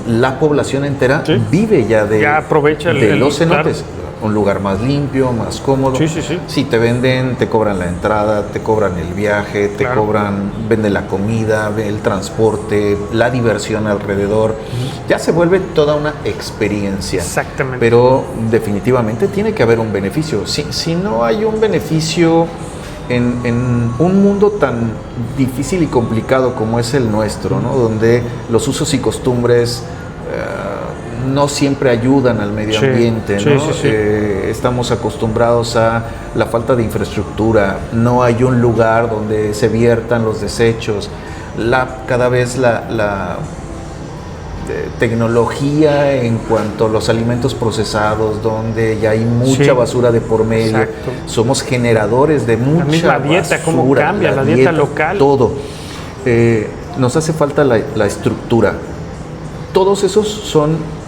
la población entera vive ya aprovecha de los cenotes? Claro. Un lugar más limpio, más cómodo. Sí. Si te venden, te cobran la entrada, te cobran el viaje, te venden la comida, el transporte, la diversión alrededor. Ya se vuelve toda una experiencia. Exactamente. Pero definitivamente tiene que haber un beneficio. Si no hay un beneficio en un mundo tan difícil y complicado como es el nuestro, ¿no? Donde los usos y costumbres no siempre ayudan al medio ambiente, ¿no? Sí. Estamos acostumbrados a la falta de infraestructura, no hay un lugar donde se viertan los desechos, cada vez la tecnología en cuanto a los alimentos procesados, donde ya hay mucha basura de por medio. Exacto. Somos generadores de mucha basura. La misma dieta, cómo cambia la dieta local. Todo. Nos hace falta la estructura. Todos esos son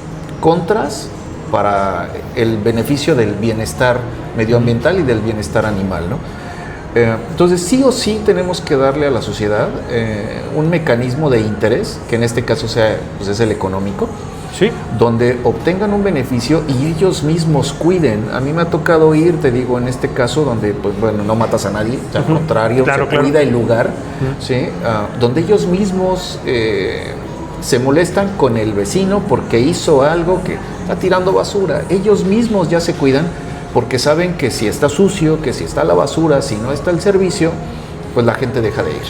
contras para el beneficio del bienestar medioambiental y del bienestar animal, ¿no? Entonces, sí o sí tenemos que darle a la sociedad un mecanismo de interés, que en este caso pues es el económico, donde obtengan un beneficio y ellos mismos cuiden. A mí me ha tocado ir, te digo, en este caso, donde pues bueno, no matas a nadie, al contrario, se cuida el lugar, ¿sí? Donde ellos mismos se molestan con el vecino porque hizo algo, que está tirando basura. Ellos mismos ya se cuidan porque saben que si está sucio, que si está la basura, si no está el servicio, pues la gente deja de ir.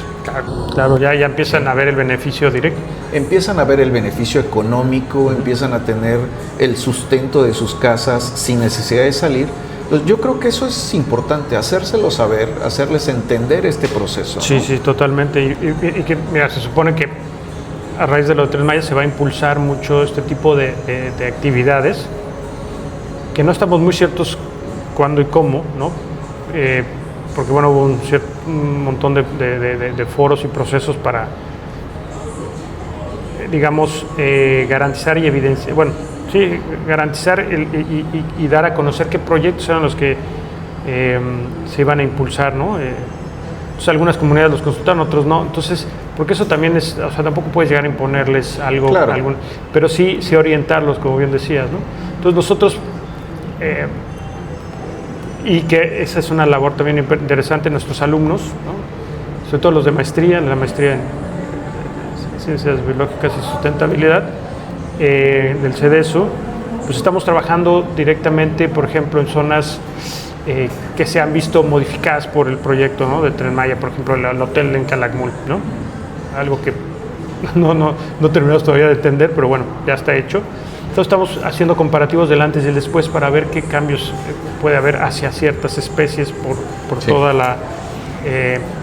Claro, ya empiezan a ver el beneficio directo. Empiezan a ver el beneficio económico, empiezan a tener el sustento de sus casas sin necesidad de salir. Pues yo creo que eso es importante, hacérselo saber, hacerles entender este proceso, ¿no? Sí, totalmente. Y que, mira, se supone que a raíz de lo de Tren Maya se va a impulsar mucho este tipo de actividades, que no estamos muy ciertos cuándo y cómo, ¿no? Porque bueno, hubo un montón de foros y procesos para, digamos, garantizar y evidenciar, garantizar y dar a conocer qué proyectos eran los que se iban a impulsar, ¿no? Entonces, algunas comunidades los consultaron, otros no. Entonces, porque eso también es, o sea, tampoco puedes llegar a imponerles algo, claro, pero sí orientarlos, como bien decías, ¿no? Entonces, nosotros, y que esa es una labor también interesante, nuestros alumnos, ¿no? Sobre todo los de maestría, en la maestría en Ciencias Biológicas y Sustentabilidad, del CEDESO, pues estamos trabajando directamente, por ejemplo, en zonas que se han visto modificadas por el proyecto, ¿no? de Tren Maya, por ejemplo, el hotel en Calakmul, ¿no? Algo que no terminamos todavía de entender, pero bueno, ya está hecho. Entonces estamos haciendo comparativos del antes y el después para ver qué cambios puede haber hacia ciertas especies por toda la,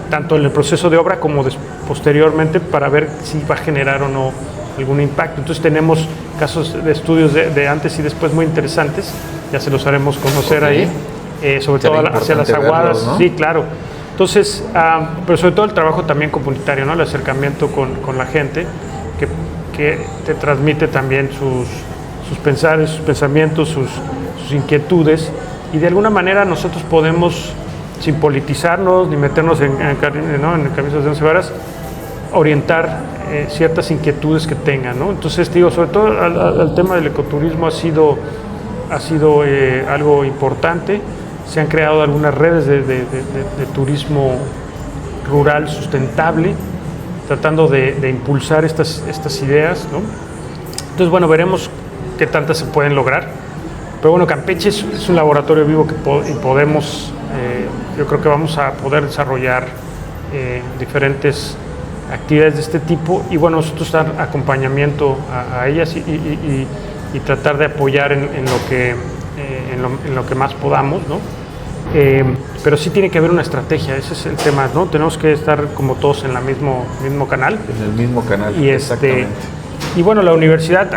tanto en el proceso de obra como posteriormente, para ver si va a generar o no algún impacto. Entonces tenemos casos de estudios de antes y después muy interesantes, ya se los haremos conocer ahí, sobre todo hacia las aguadas, verlos, ¿no? Sí, claro. Entonces, pero sobre todo el trabajo también comunitario, ¿no? El acercamiento con la gente, que te transmite también sus pensares, sus pensamientos, sus inquietudes, y de alguna manera nosotros podemos, sin politizarnos ni meternos en camisas de once varas, orientar ciertas inquietudes que tengan, ¿no? Entonces, digo, sobre todo al tema del ecoturismo ha sido algo importante. Se han creado algunas redes de turismo rural sustentable, tratando de impulsar estas ideas, ¿no? Entonces, bueno, veremos qué tantas se pueden lograr. Pero bueno, Campeche es un laboratorio vivo que podemos, yo creo que vamos a poder desarrollar diferentes actividades de este tipo, y bueno, nosotros dar acompañamiento a ellas y tratar de apoyar en lo que más podamos, ¿no? Pero sí tiene que haber una estrategia, ese es el tema, ¿no? Tenemos que estar como todos en el mismo canal. En el mismo canal, exactamente. Y bueno, la universidad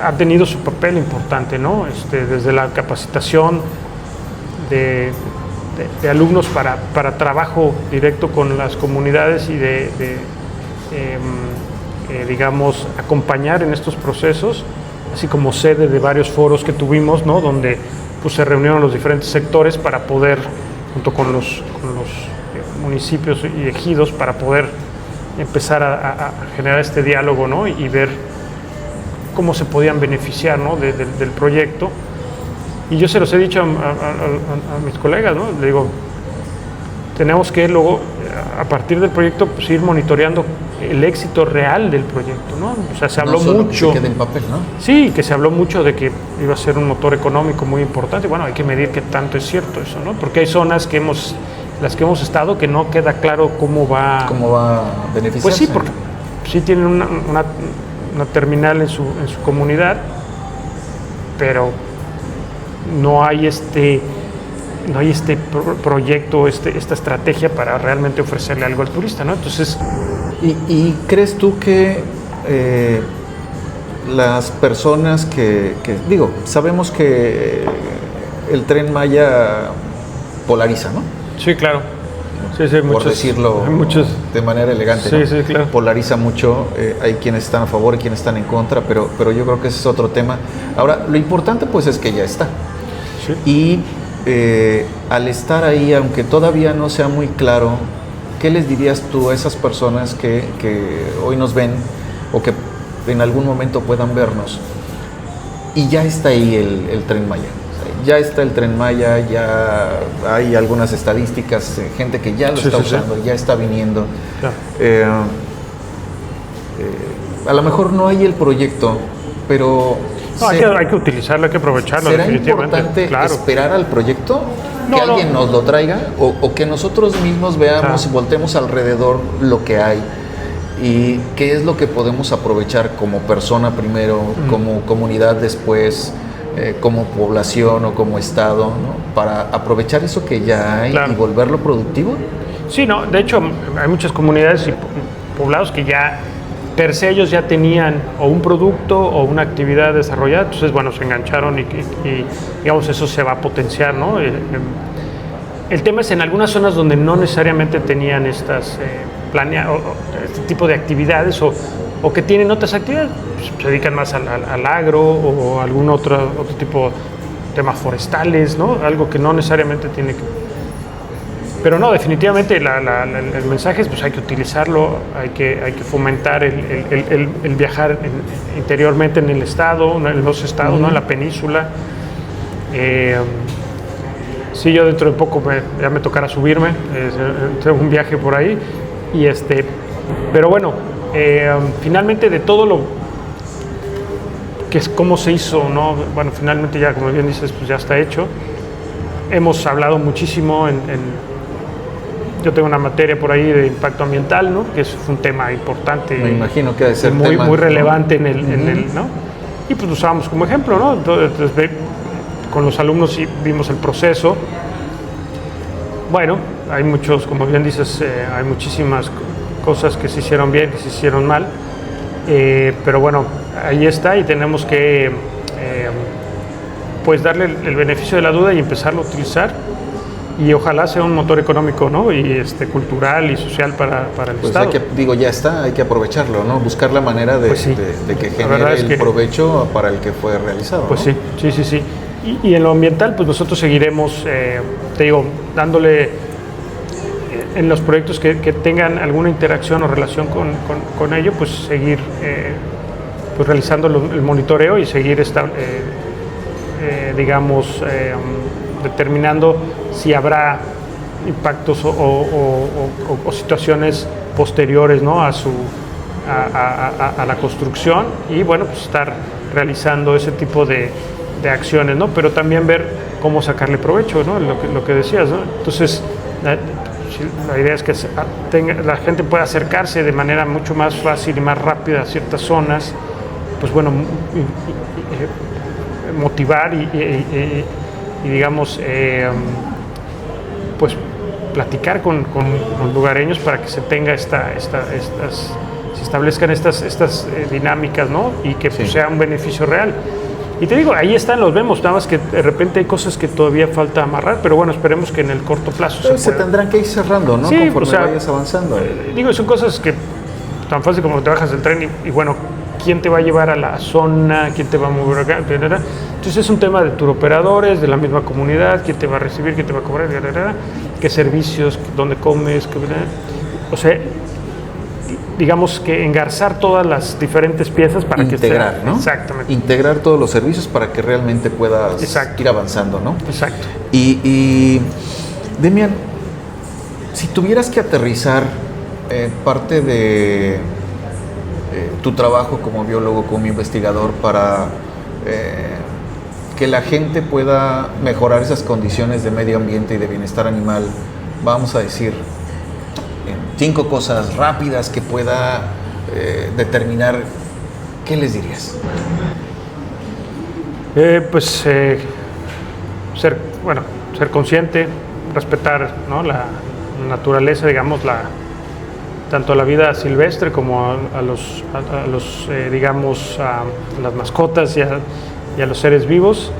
ha tenido su papel importante, ¿no? Desde la capacitación de alumnos para trabajo directo con las comunidades y digamos, acompañar en estos procesos, así como sede de varios foros que tuvimos, ¿no? Donde pues, se reunieron los diferentes sectores para poder, junto con los municipios y ejidos, para poder empezar a generar este diálogo, ¿no? Y ver cómo se podían beneficiar, ¿no? del proyecto. Y yo se los he dicho a mis colegas, ¿no? Le digo, tenemos que luego, a partir del proyecto, pues, ir monitoreando el éxito real del proyecto, ¿no? O sea, se habló mucho. Que se quede en papel, ¿no? Sí, que se habló mucho de que iba a ser un motor económico muy importante. Bueno, hay que medir qué tanto es cierto eso, ¿no? Porque hay zonas las que hemos estado, que no queda claro cómo va a beneficiarse. Pues sí, porque sí tienen una terminal en su comunidad, pero no hay este proyecto, esta estrategia para realmente ofrecerle algo al turista, ¿no? Entonces, ¿Y crees tú que las personas que digo, sabemos que el Tren Maya polariza, ¿no? Sí, claro. Sí, Por decirlo de manera elegante, sí, ¿no? Sí, claro. Polariza mucho, hay quienes están a favor y quienes están en contra, pero yo creo que ese es otro tema. Ahora, lo importante pues es que ya está. Sí. Y al estar ahí, aunque todavía no sea muy claro, ¿qué les dirías tú a esas personas que hoy nos ven o que en algún momento puedan vernos? Y ya está ahí el Tren Maya. Ya está el Tren Maya, ya hay algunas estadísticas, gente que ya lo está usando, ya está viniendo. Claro. A lo mejor no hay el proyecto, pero... No, hay que utilizarlo, hay que aprovecharlo. ¿Será importante esperar al proyecto? ¿Que alguien nos lo traiga? ¿O que nosotros mismos veamos y voltemos alrededor lo que hay? ¿Y qué es lo que podemos aprovechar como persona primero, como comunidad después, como población o como estado, ¿no? Para aprovechar eso que ya hay y volverlo productivo? Sí, no, de hecho hay muchas comunidades y poblados que ya per se ellos ya tenían o un producto o una actividad desarrollada, entonces bueno, se engancharon y digamos eso se va a potenciar, ¿no? El tema es en algunas zonas donde no necesariamente tenían estas este tipo de actividades o que tienen otras actividades, pues, se dedican más al agro o algún otro tipo de temas forestales, ¿no? Algo que no necesariamente tiene que... Pero no, definitivamente el mensaje es pues hay que utilizarlo, hay que fomentar el viajar interiormente en el estado, en los estados, ¿no? En la península. Sí, yo dentro de poco ya me tocará subirme, tengo un viaje por ahí, pero bueno, finalmente de todo lo que es cómo se hizo, ¿no? Bueno, finalmente ya, como bien dices, pues ya está hecho. Hemos hablado muchísimo yo tengo una materia por ahí de impacto ambiental, ¿no? Que es un tema importante. Me imagino que ha de ser muy relevante, ¿no? ¿no? Y pues lo usábamos como ejemplo, ¿no? Entonces, con los alumnos vimos el proceso. Bueno, hay muchos, como bien dices, hay muchísimas cosas que se hicieron bien, que se hicieron mal. Pero bueno, ahí está y tenemos que pues darle el beneficio de la duda y empezarlo a utilizar, y ojalá sea un motor económico, ¿no? Y cultural y social para el Pues Estado. ya está, hay que aprovecharlo, ¿no? Buscar la manera de, Pues sí. de que La verdad genere es el que- provecho para el que fue realizado. Pues ¿no? sí. Y en lo ambiental, pues nosotros seguiremos, te digo, dándole en los proyectos que tengan alguna interacción o relación con ello, pues seguir pues realizando el monitoreo y seguir digamos, determinando si habrá impactos o situaciones posteriores, ¿no? a la construcción, y bueno, pues estar realizando ese tipo de acciones, ¿no? Pero también ver cómo sacarle provecho, ¿no? Lo que decías, ¿no? Entonces, la idea es que la gente pueda acercarse de manera mucho más fácil y más rápida a ciertas zonas, pues bueno, motivar y digamos, pues platicar con los lugareños para que se tenga se establezcan estas dinámicas, ¿no? Y que pues, Sí. sea un beneficio real. Y te digo, ahí están, los vemos, nada más que de repente hay cosas que todavía falta amarrar, pero bueno, esperemos que en el corto plazo Pero se pueda. tendrán que ir cerrando, ¿no? Sí, Conforme o sea, vayas avanzando. Digo, son cosas que tan fácil como te bajas del tren y bueno, ¿quién te va a llevar a la zona? ¿Quién te va a mover acá? Entonces es un tema de turoperadores, de la misma comunidad, quién te va a recibir, quién te va a cobrar, qué servicios, dónde comes, o sea, digamos que engarzar todas las diferentes piezas para Integrar, que esté. ¿no? Exactamente. Integrar todos los servicios para que realmente puedas Exacto. ir avanzando, ¿no? Exacto. Y Demian, si tuvieras que aterrizar parte de tu trabajo como biólogo, como investigador, para que la gente pueda mejorar esas condiciones de medio ambiente y de bienestar animal, vamos a decir, 5 cosas rápidas que pueda determinar, ¿qué les dirías? Ser consciente, respetar, ¿no? La naturaleza, digamos, tanto a la vida silvestre como a las mascotas y a los seres vivos,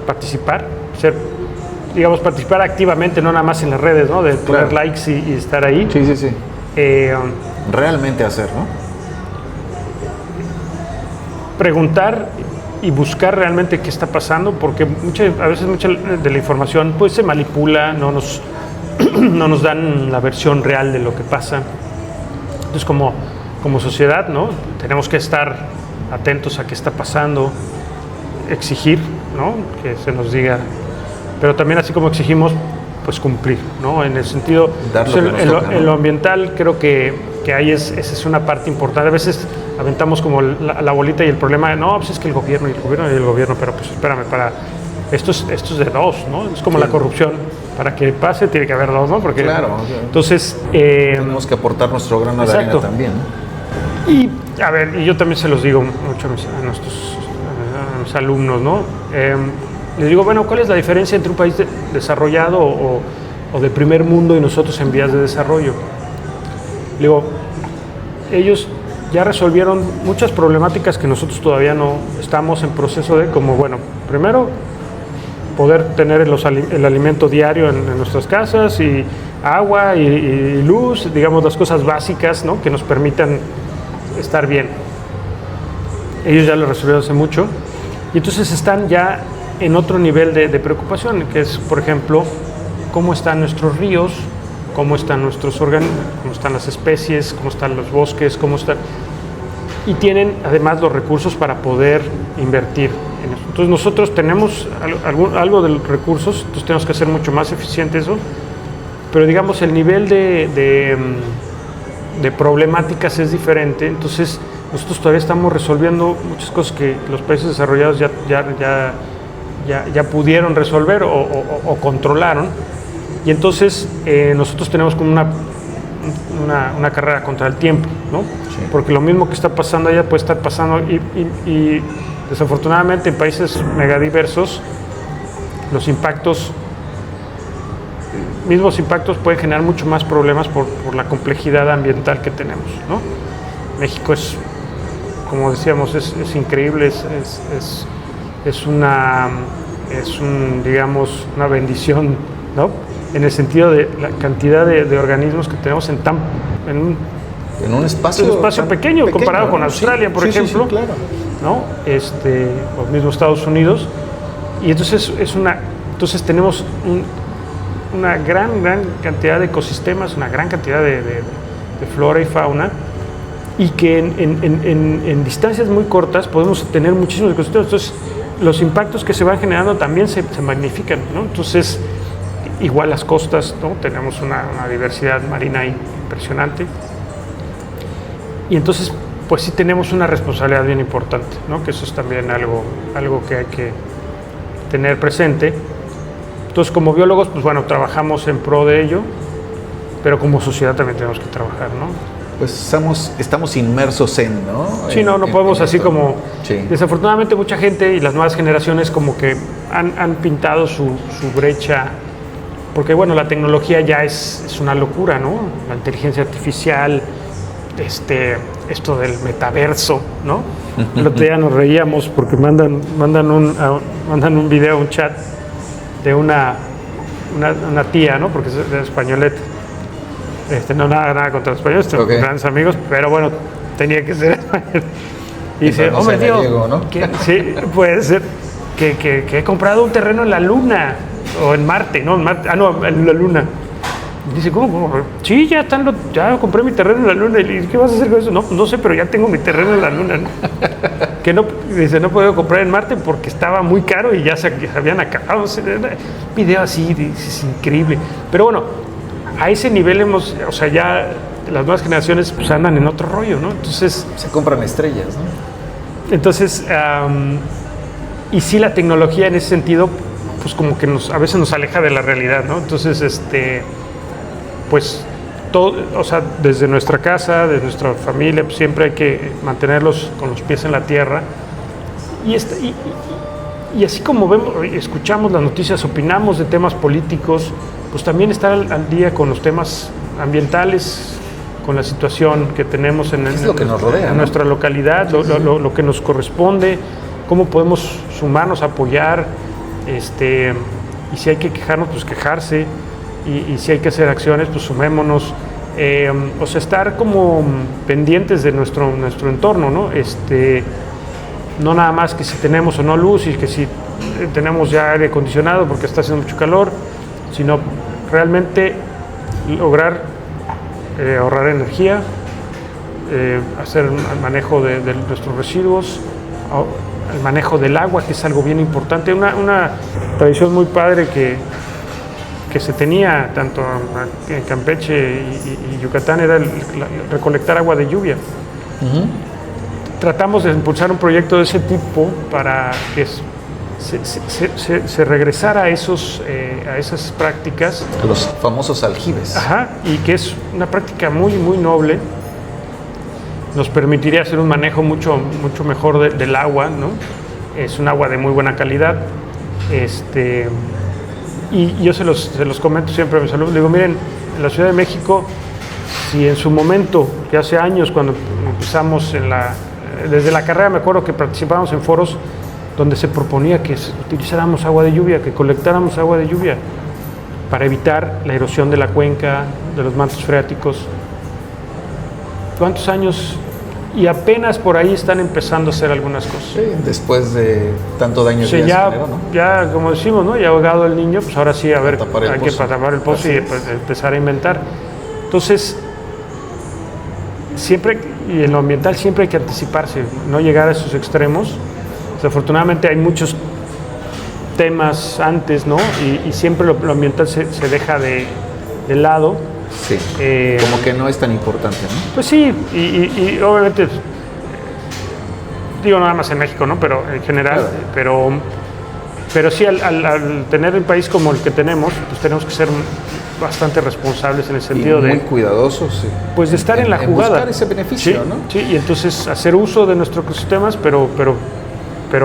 participar activamente, no nada más en las redes, ¿no? De poner Claro. likes y estar ahí. Sí. Realmente hacer, ¿no? Preguntar y buscar realmente qué está pasando, porque a veces mucha de la información pues se manipula, no nos dan la versión real de lo que pasa. Entonces como sociedad, ¿no? Tenemos que estar atentos a qué está pasando, exigir, ¿no? Que se nos diga, pero también así como exigimos, pues cumplir, ¿no? En el sentido, Dar lo que nos toca, ¿no? en lo ambiental creo que ahí esa es una parte importante. A veces aventamos como la bolita y el problema, no, pues es que el gobierno, pero pues espérame, esto es de dos, ¿no? Es como Sí. la corrupción, para que pase tiene que haber dos, ¿no? Porque, Claro. entonces, Tenemos que aportar nuestro grano de arena exacto. también, ¿no? y a ver, y yo también se los digo mucho a mis alumnos, ¿no? Les digo, bueno, ¿cuál es la diferencia entre un país desarrollado o de primer mundo y nosotros en vías de desarrollo? Digo, ellos ya resolvieron muchas problemáticas que nosotros todavía no estamos en proceso de, como, bueno, primero, poder tener el alimento diario en nuestras casas, y agua y luz, digamos, las cosas básicas, ¿no? Que nos permitan estar bien. Ellos ya lo resolvieron hace mucho, y entonces están ya en otro nivel de preocupación, que es, por ejemplo, cómo están nuestros ríos, cómo están nuestros organismos, cómo están las especies, cómo están los bosques, y tienen además los recursos para poder invertir en eso. Entonces nosotros tenemos algo de los recursos, entonces tenemos que hacer mucho más eficiente eso, pero digamos el nivel de problemáticas es diferente. Entonces nosotros todavía estamos resolviendo muchas cosas que los países desarrollados ya pudieron resolver o controlaron, y entonces nosotros tenemos como una carrera contra el tiempo, ¿no? Sí. Porque lo mismo que está pasando allá puede estar pasando, y desafortunadamente en países megadiversos los mismos impactos pueden generar mucho más problemas por la complejidad ambiental que tenemos, ¿no? México es, como decíamos, es increíble, digamos, una bendición, ¿no? En el sentido de la cantidad de organismos que tenemos en un espacio pequeño comparado con Australia, por ejemplo, sí, claro. ¿no? Los mismos Estados Unidos. Y entonces entonces tenemos una gran cantidad de ecosistemas, una gran cantidad de flora y fauna, y que en distancias muy cortas podemos tener muchísimos ecosistemas. Entonces los impactos que se van generando también se magnifican, ¿no? Entonces, igual las costas, ¿no? Tenemos una diversidad marina impresionante. Y entonces, pues sí tenemos una responsabilidad bien importante, ¿no? Que eso es también algo que hay que tener presente. Entonces, como biólogos, pues bueno, trabajamos en pro de ello, pero como sociedad también tenemos que trabajar, ¿no? Pues estamos inmersos ¿no? Sí, no podemos así esto. como... Sí. Desafortunadamente mucha gente y las nuevas generaciones como que han pintado su brecha, porque bueno, la tecnología ya es una locura, ¿no? La inteligencia artificial, esto del metaverso, ¿no? El otro día nos reíamos porque mandan un video, un chat de una tía, ¿no? Porque es de españoleta. No nada contra los españoles, Okay. grandes amigos, pero bueno, tenía que ser español. Y dice, no hombre, sea tío, gallego, ¿no? sí, puede ser que he comprado un terreno en la Luna, o en Marte, no, en la Luna. Dice, ¿cómo? Sí, ya compré mi terreno en la Luna. ¿Y qué vas a hacer con eso? No sé, pero ya tengo mi terreno en la Luna, ¿no? Que no, dice, no puedo comprar en Marte porque estaba muy caro y ya se habían acabado. O sea, un video así, es increíble. Pero bueno, a ese nivel ya las nuevas generaciones pues andan en otro rollo, ¿no? Entonces... Se compran estrellas, ¿no? Entonces, y sí la tecnología en ese sentido, pues como que a veces nos aleja de la realidad, ¿no? Entonces, pues todo, desde nuestra casa, desde nuestra familia, pues siempre hay que mantenerlos con los pies en la tierra. Y así como escuchamos las noticias, opinamos de temas políticos, pues también estar al día con los temas ambientales, con la situación que tenemos en nuestra localidad, lo que nos corresponde, cómo podemos sumarnos, apoyar, y si hay que quejarnos, pues quejarse, y si hay que hacer acciones, pues sumémonos. Estar como pendientes de nuestro entorno, ¿no? No nada más que si tenemos o no luz y que si tenemos ya aire acondicionado porque está haciendo mucho calor, sino realmente lograr ahorrar energía, hacer el manejo de nuestros residuos, el manejo del agua, que es algo bien importante. Una tradición muy padre que se tenía tanto en Campeche y Yucatán era recolectar agua de lluvia. Uh-huh. Tratamos de impulsar un proyecto de ese tipo para que se regresara a esas prácticas. A los famosos aljibes. Ajá, y que es una práctica muy, muy noble. Nos permitiría hacer un manejo mucho mejor del agua, ¿no? Es un agua de muy buena calidad. Y yo se los comento siempre a mis alumnos. Digo, miren, en la Ciudad de México, si en su momento, que hace años cuando empezamos desde la carrera, me acuerdo que participábamos en foros donde se proponía que utilizáramos agua de lluvia, que colectáramos agua de lluvia para evitar la erosión de la cuenca, de los mantos freáticos. ¿Cuántos años? Y apenas por ahí están empezando a hacer algunas cosas. Sí, después de tanto daño que ya generó, ¿no? Ya, como decimos, ¿no? Ya ahogado el niño, pues ahora sí, hay que tapar el pozo y empezar a inventar. Entonces, siempre, y en lo ambiental siempre hay que anticiparse, no llegar a esos extremos. Desafortunadamente hay muchos temas antes, ¿no? Y siempre lo ambiental se deja de lado. Sí, como que no es tan importante, ¿no? Pues sí, y obviamente, digo nada más en México, ¿no? Pero en general, claro. Pero sí, al tener un país como el que tenemos, pues tenemos que ser bastante responsables en el sentido muy cuidadosos, sí. Pues de estar en la jugada. Buscar ese beneficio, sí, ¿no? Sí, y entonces hacer uso de nuestros ecosistemas, pero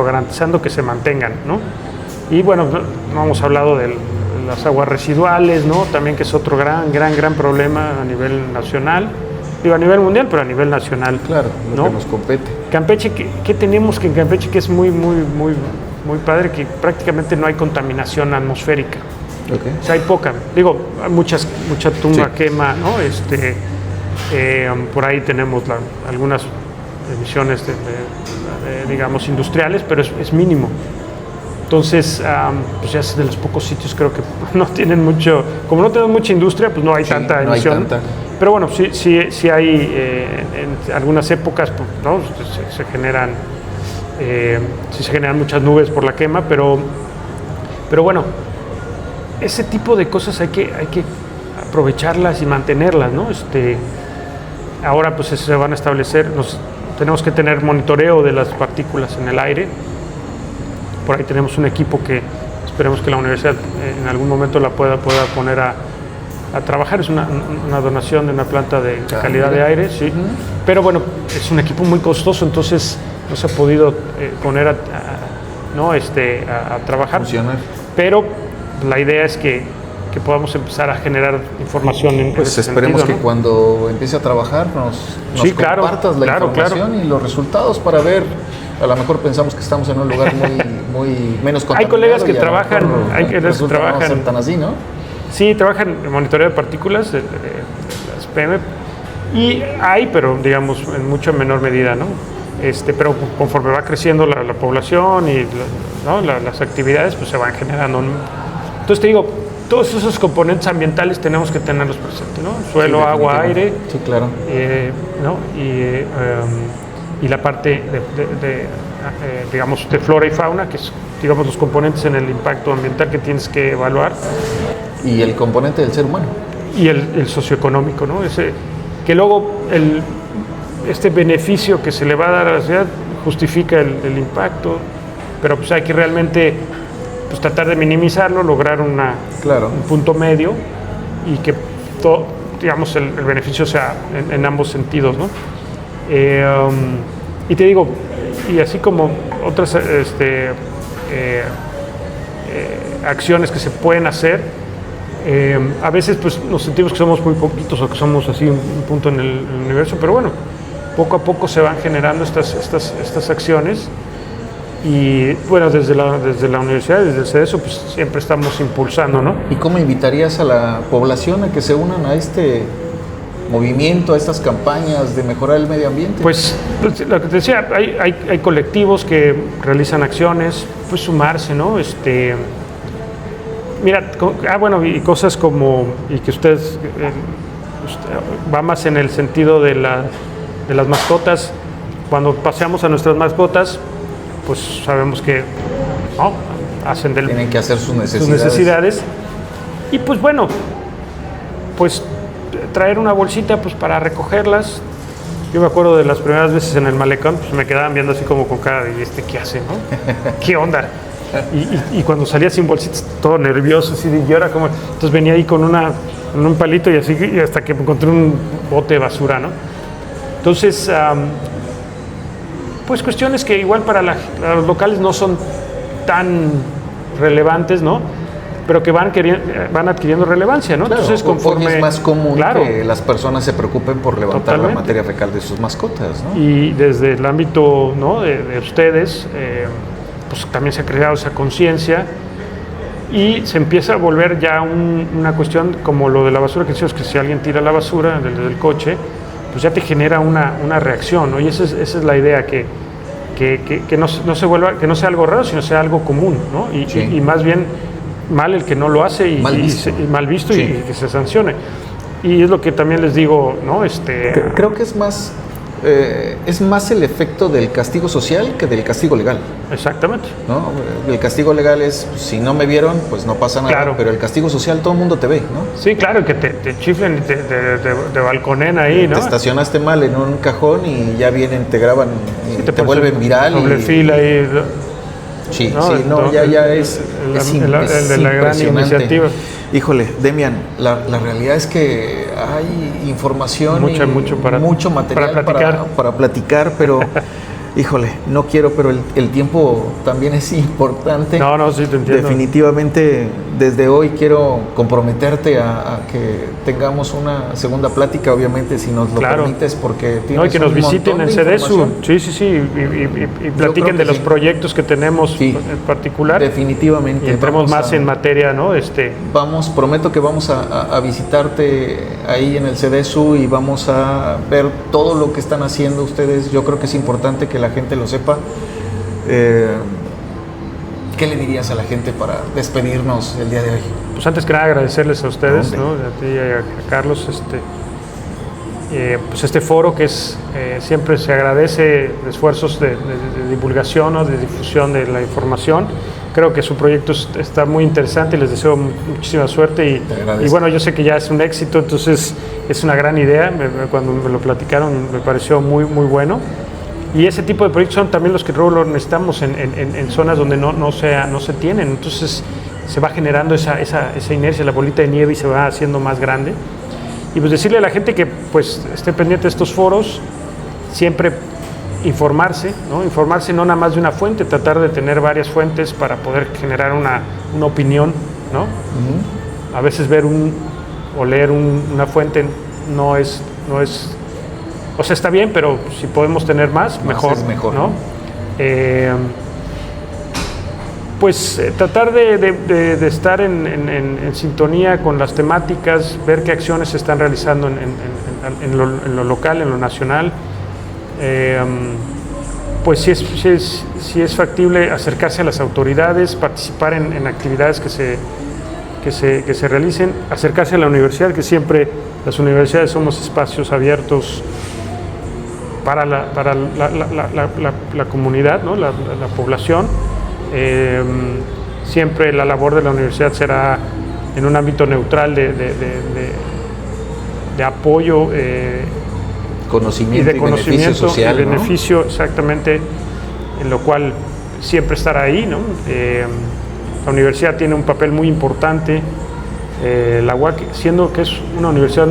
garantizando que se mantengan, ¿no? Y bueno, no hemos hablado de las aguas residuales, ¿no? También, que es otro gran problema a nivel nacional. digo, a nivel mundial, pero a nivel nacional. Claro, lo ¿no? que nos compete. Campeche, ¿qué tenemos que en Campeche que es muy padre? Que prácticamente no hay contaminación atmosférica. Okay. O sea, hay poca. Digo, hay mucha tumba quema, ¿no? Por ahí tenemos algunas emisiones digamos, industriales, pero es mínimo. Entonces, pues ya es de los pocos sitios, creo que no tienen mucho, como no tenemos mucha industria, pues no hay tanta emisión. Hay tanta. Pero bueno, sí hay en algunas épocas, ¿no? Se generan, sí se generan muchas nubes por la quema, pero bueno, ese tipo de cosas hay que aprovecharlas y mantenerlas, ¿no? Ahora pues se van a establecer, tenemos que tener monitoreo de las partículas en el aire. Por ahí tenemos un equipo que esperemos que la universidad en algún momento la pueda poner a trabajar. Es una donación de una planta de calidad de aire, sí. Pero bueno, es un equipo muy costoso, entonces no se ha podido poner a trabajar. Funcionar. Pero la idea es que podamos empezar a generar información en pues ese esperemos sentido, que ¿no? cuando empiece a trabajar nos compartas la información y los resultados para ver. A lo mejor pensamos que estamos en un lugar muy menos contaminado. Hay colegas que trabajan, no ser tan así, ¿no? Sí, trabajan en monitoreo de partículas, las PM, y pero digamos en mucho menor medida, ¿no? Pero conforme va creciendo la población y ¿no? las actividades, pues se van generando. Entonces te digo, todos esos componentes ambientales tenemos que tenerlos presentes, ¿no? Suelo, agua, aire. Sí, claro. ¿No? Y la parte digamos, de flora y fauna, que es, digamos, los componentes en el impacto ambiental que tienes que evaluar. Y el componente del ser humano. Y el socioeconómico, ¿no? Que luego este beneficio que se le va a dar a la sociedad justifica el impacto, pero pues hay que realmente pues, tratar de minimizarlo, lograr un punto medio y que todo, digamos, el beneficio sea en ambos sentidos, ¿no? Y te digo, y así como otras acciones que se pueden hacer, a veces pues nos sentimos que somos muy poquitos o que somos así un punto en el universo, pero bueno, poco a poco se van generando estas acciones y bueno, desde la universidad, desde el CEDESO, pues siempre estamos impulsando, ¿no? ¿Y cómo invitarías a la población a que se unan a este movimiento, a estas campañas de mejorar el medio ambiente? Pues lo que te decía, hay colectivos que realizan acciones, pues sumarse, ¿no? Mira, bueno, y cosas como, y que ustedes va más en el sentido de las mascotas. Cuando paseamos a nuestras mascotas, pues sabemos que ¿no? Tienen que hacer sus necesidades. Y pues bueno, pues traer una bolsita pues para recogerlas. Yo me acuerdo de las primeras veces en el malecón, pues me quedaban viendo así como con cara de ¿qué hace, no? ¿Qué onda? Y cuando salía sin bolsitas, todo nervioso, así de llora como. Entonces venía ahí con un palito y así, y hasta que encontré un bote de basura, ¿no? Entonces, pues cuestiones que igual para los locales no son tan relevantes, ¿no? Pero que van adquiriendo relevancia, ¿no? Claro, entonces conforme es más común que las personas se preocupen por levantar la materia fecal de sus mascotas, ¿no? Y desde el ámbito, ¿no? de ustedes, pues también se ha creado esa conciencia y se empieza a volver ya una cuestión como lo de la basura, que decimos que si alguien tira la basura desde el coche, pues ya te genera una reacción, ¿no? Y esa es la idea, que no se vuelva, que no sea algo raro, sino sea algo común, ¿no? Y más bien mal el que no lo hace y mal visto y que se sancione. Y es lo que también les digo, ¿no? Creo que es más el efecto del castigo social que del castigo legal. Exactamente. ¿No? El castigo legal es, si no me vieron, pues no pasa nada, claro. Pero el castigo social todo el mundo te ve, ¿no? Sí, claro, que te chiflen y te balconen ahí, ¿no? Te estacionaste mal en un cajón y ya vienen, te graban y te vuelven viral. Doble fila ahí. Sí, ya es el de la gran iniciativa. Híjole, Demian, la realidad es que hay información mucho material para platicar, pero Híjole, no quiero, pero el tiempo también es importante. No, sí, te entiendo. Definitivamente, desde hoy quiero comprometerte a que tengamos una segunda plática, obviamente, si nos lo permites, porque tienes no, y que nos visiten en CDSU. Sí, y platiquen de los proyectos que tenemos en particular. Definitivamente. Y entremos más en materia, ¿no? Prometo que vamos a visitarte ahí en el CDSU y vamos a ver todo lo que están haciendo ustedes. Yo creo que es importante que la gente lo sepa. ¿Qué le dirías a la gente para despedirnos el día de hoy? Pues antes que nada agradecerles a ustedes, ¿no? A ti y a Carlos, pues este foro que es siempre se agradece esfuerzos de divulgación, ¿no? De difusión de la información. Creo que su proyecto está muy interesante y les deseo muchísima suerte y bueno, yo sé que ya es un éxito, entonces es una gran idea. Cuando me lo platicaron me pareció muy bueno. Y ese tipo de proyectos son también los que luego lo necesitamos en zonas donde no se tienen. Entonces se va generando esa inercia, la bolita de nieve, y se va haciendo más grande. Y pues decirle a la gente que pues esté pendiente de estos foros, siempre informarse no nada más de una fuente, tratar de tener varias fuentes para poder generar una opinión, ¿no? Uh-huh. A veces ver o leer una fuente no es o sea, está bien, pero si podemos tener más mejor, es mejor, ¿no? Pues tratar de estar en sintonía con las temáticas, ver qué acciones se están realizando en lo local, en lo nacional. Pues si es factible acercarse a las autoridades, participar en actividades que se realicen, acercarse a la universidad, que siempre las universidades somos espacios abiertos para la comunidad, ¿no? la población. Siempre la labor de la universidad será en un ámbito neutral de apoyo, conocimiento y de beneficio social, y beneficio, ¿no? Exactamente, en lo cual siempre estará ahí, ¿no? La universidad tiene un papel muy importante. La UAC, siendo que es una universidad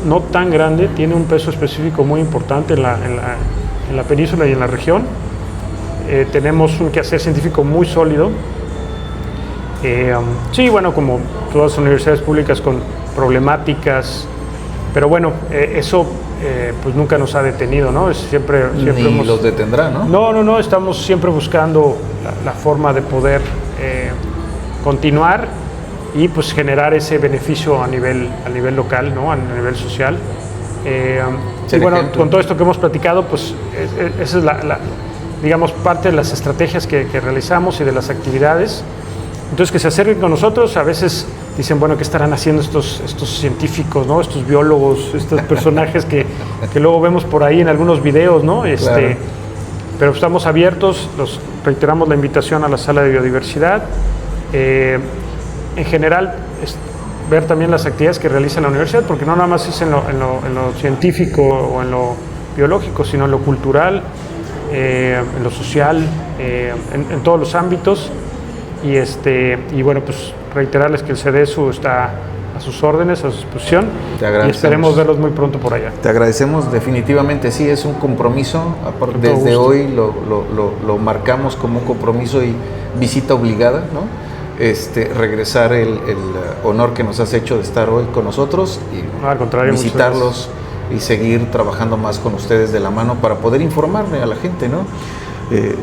no tan grande, tiene un peso específico muy importante en la península y en la región. Tenemos un quehacer científico muy sólido. Sí, bueno, como todas las universidades públicas con problemáticas, pero bueno, eso pues nunca nos ha detenido, ¿no? Siempre ni los detendrá, ¿no? No, estamos siempre buscando la forma de poder continuar y pues generar ese beneficio a nivel local, ¿no? A nivel social. Y bueno, con todo esto que hemos platicado, pues esa es digamos, parte de las estrategias que realizamos y de las actividades. Entonces, que se acerquen con nosotros. A veces dicen, bueno, ¿qué estarán haciendo estos científicos, ¿no? Estos biólogos, estos personajes que luego vemos por ahí en algunos videos, ¿no? Claro. Pero estamos abiertos, reiteramos la invitación a la sala de biodiversidad. En general, ver también las actividades que realiza la universidad, porque no nada más es en lo científico o en lo biológico, sino en lo cultural, en lo social, en todos los ámbitos. Y bueno, pues reiterarles que el CDSU está a sus órdenes, a su disposición, y esperemos verlos muy pronto por allá. Te agradecemos, definitivamente, sí, es un compromiso. Desde hoy lo marcamos como un compromiso y visita obligada, ¿no? Regresar el honor que nos has hecho de estar hoy con nosotros y al contrario, visitarlos y seguir trabajando más con ustedes de la mano para poder informarle a la gente, ¿no?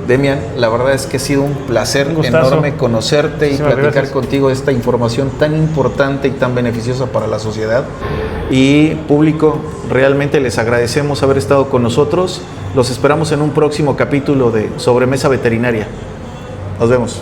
Demian, la verdad es que ha sido un placer enorme conocerte y platicar contigo esta información tan importante y tan beneficiosa para la sociedad. Y público, realmente les agradecemos haber estado con nosotros. Los esperamos en un próximo capítulo de Sobremesa Veterinaria. Nos vemos.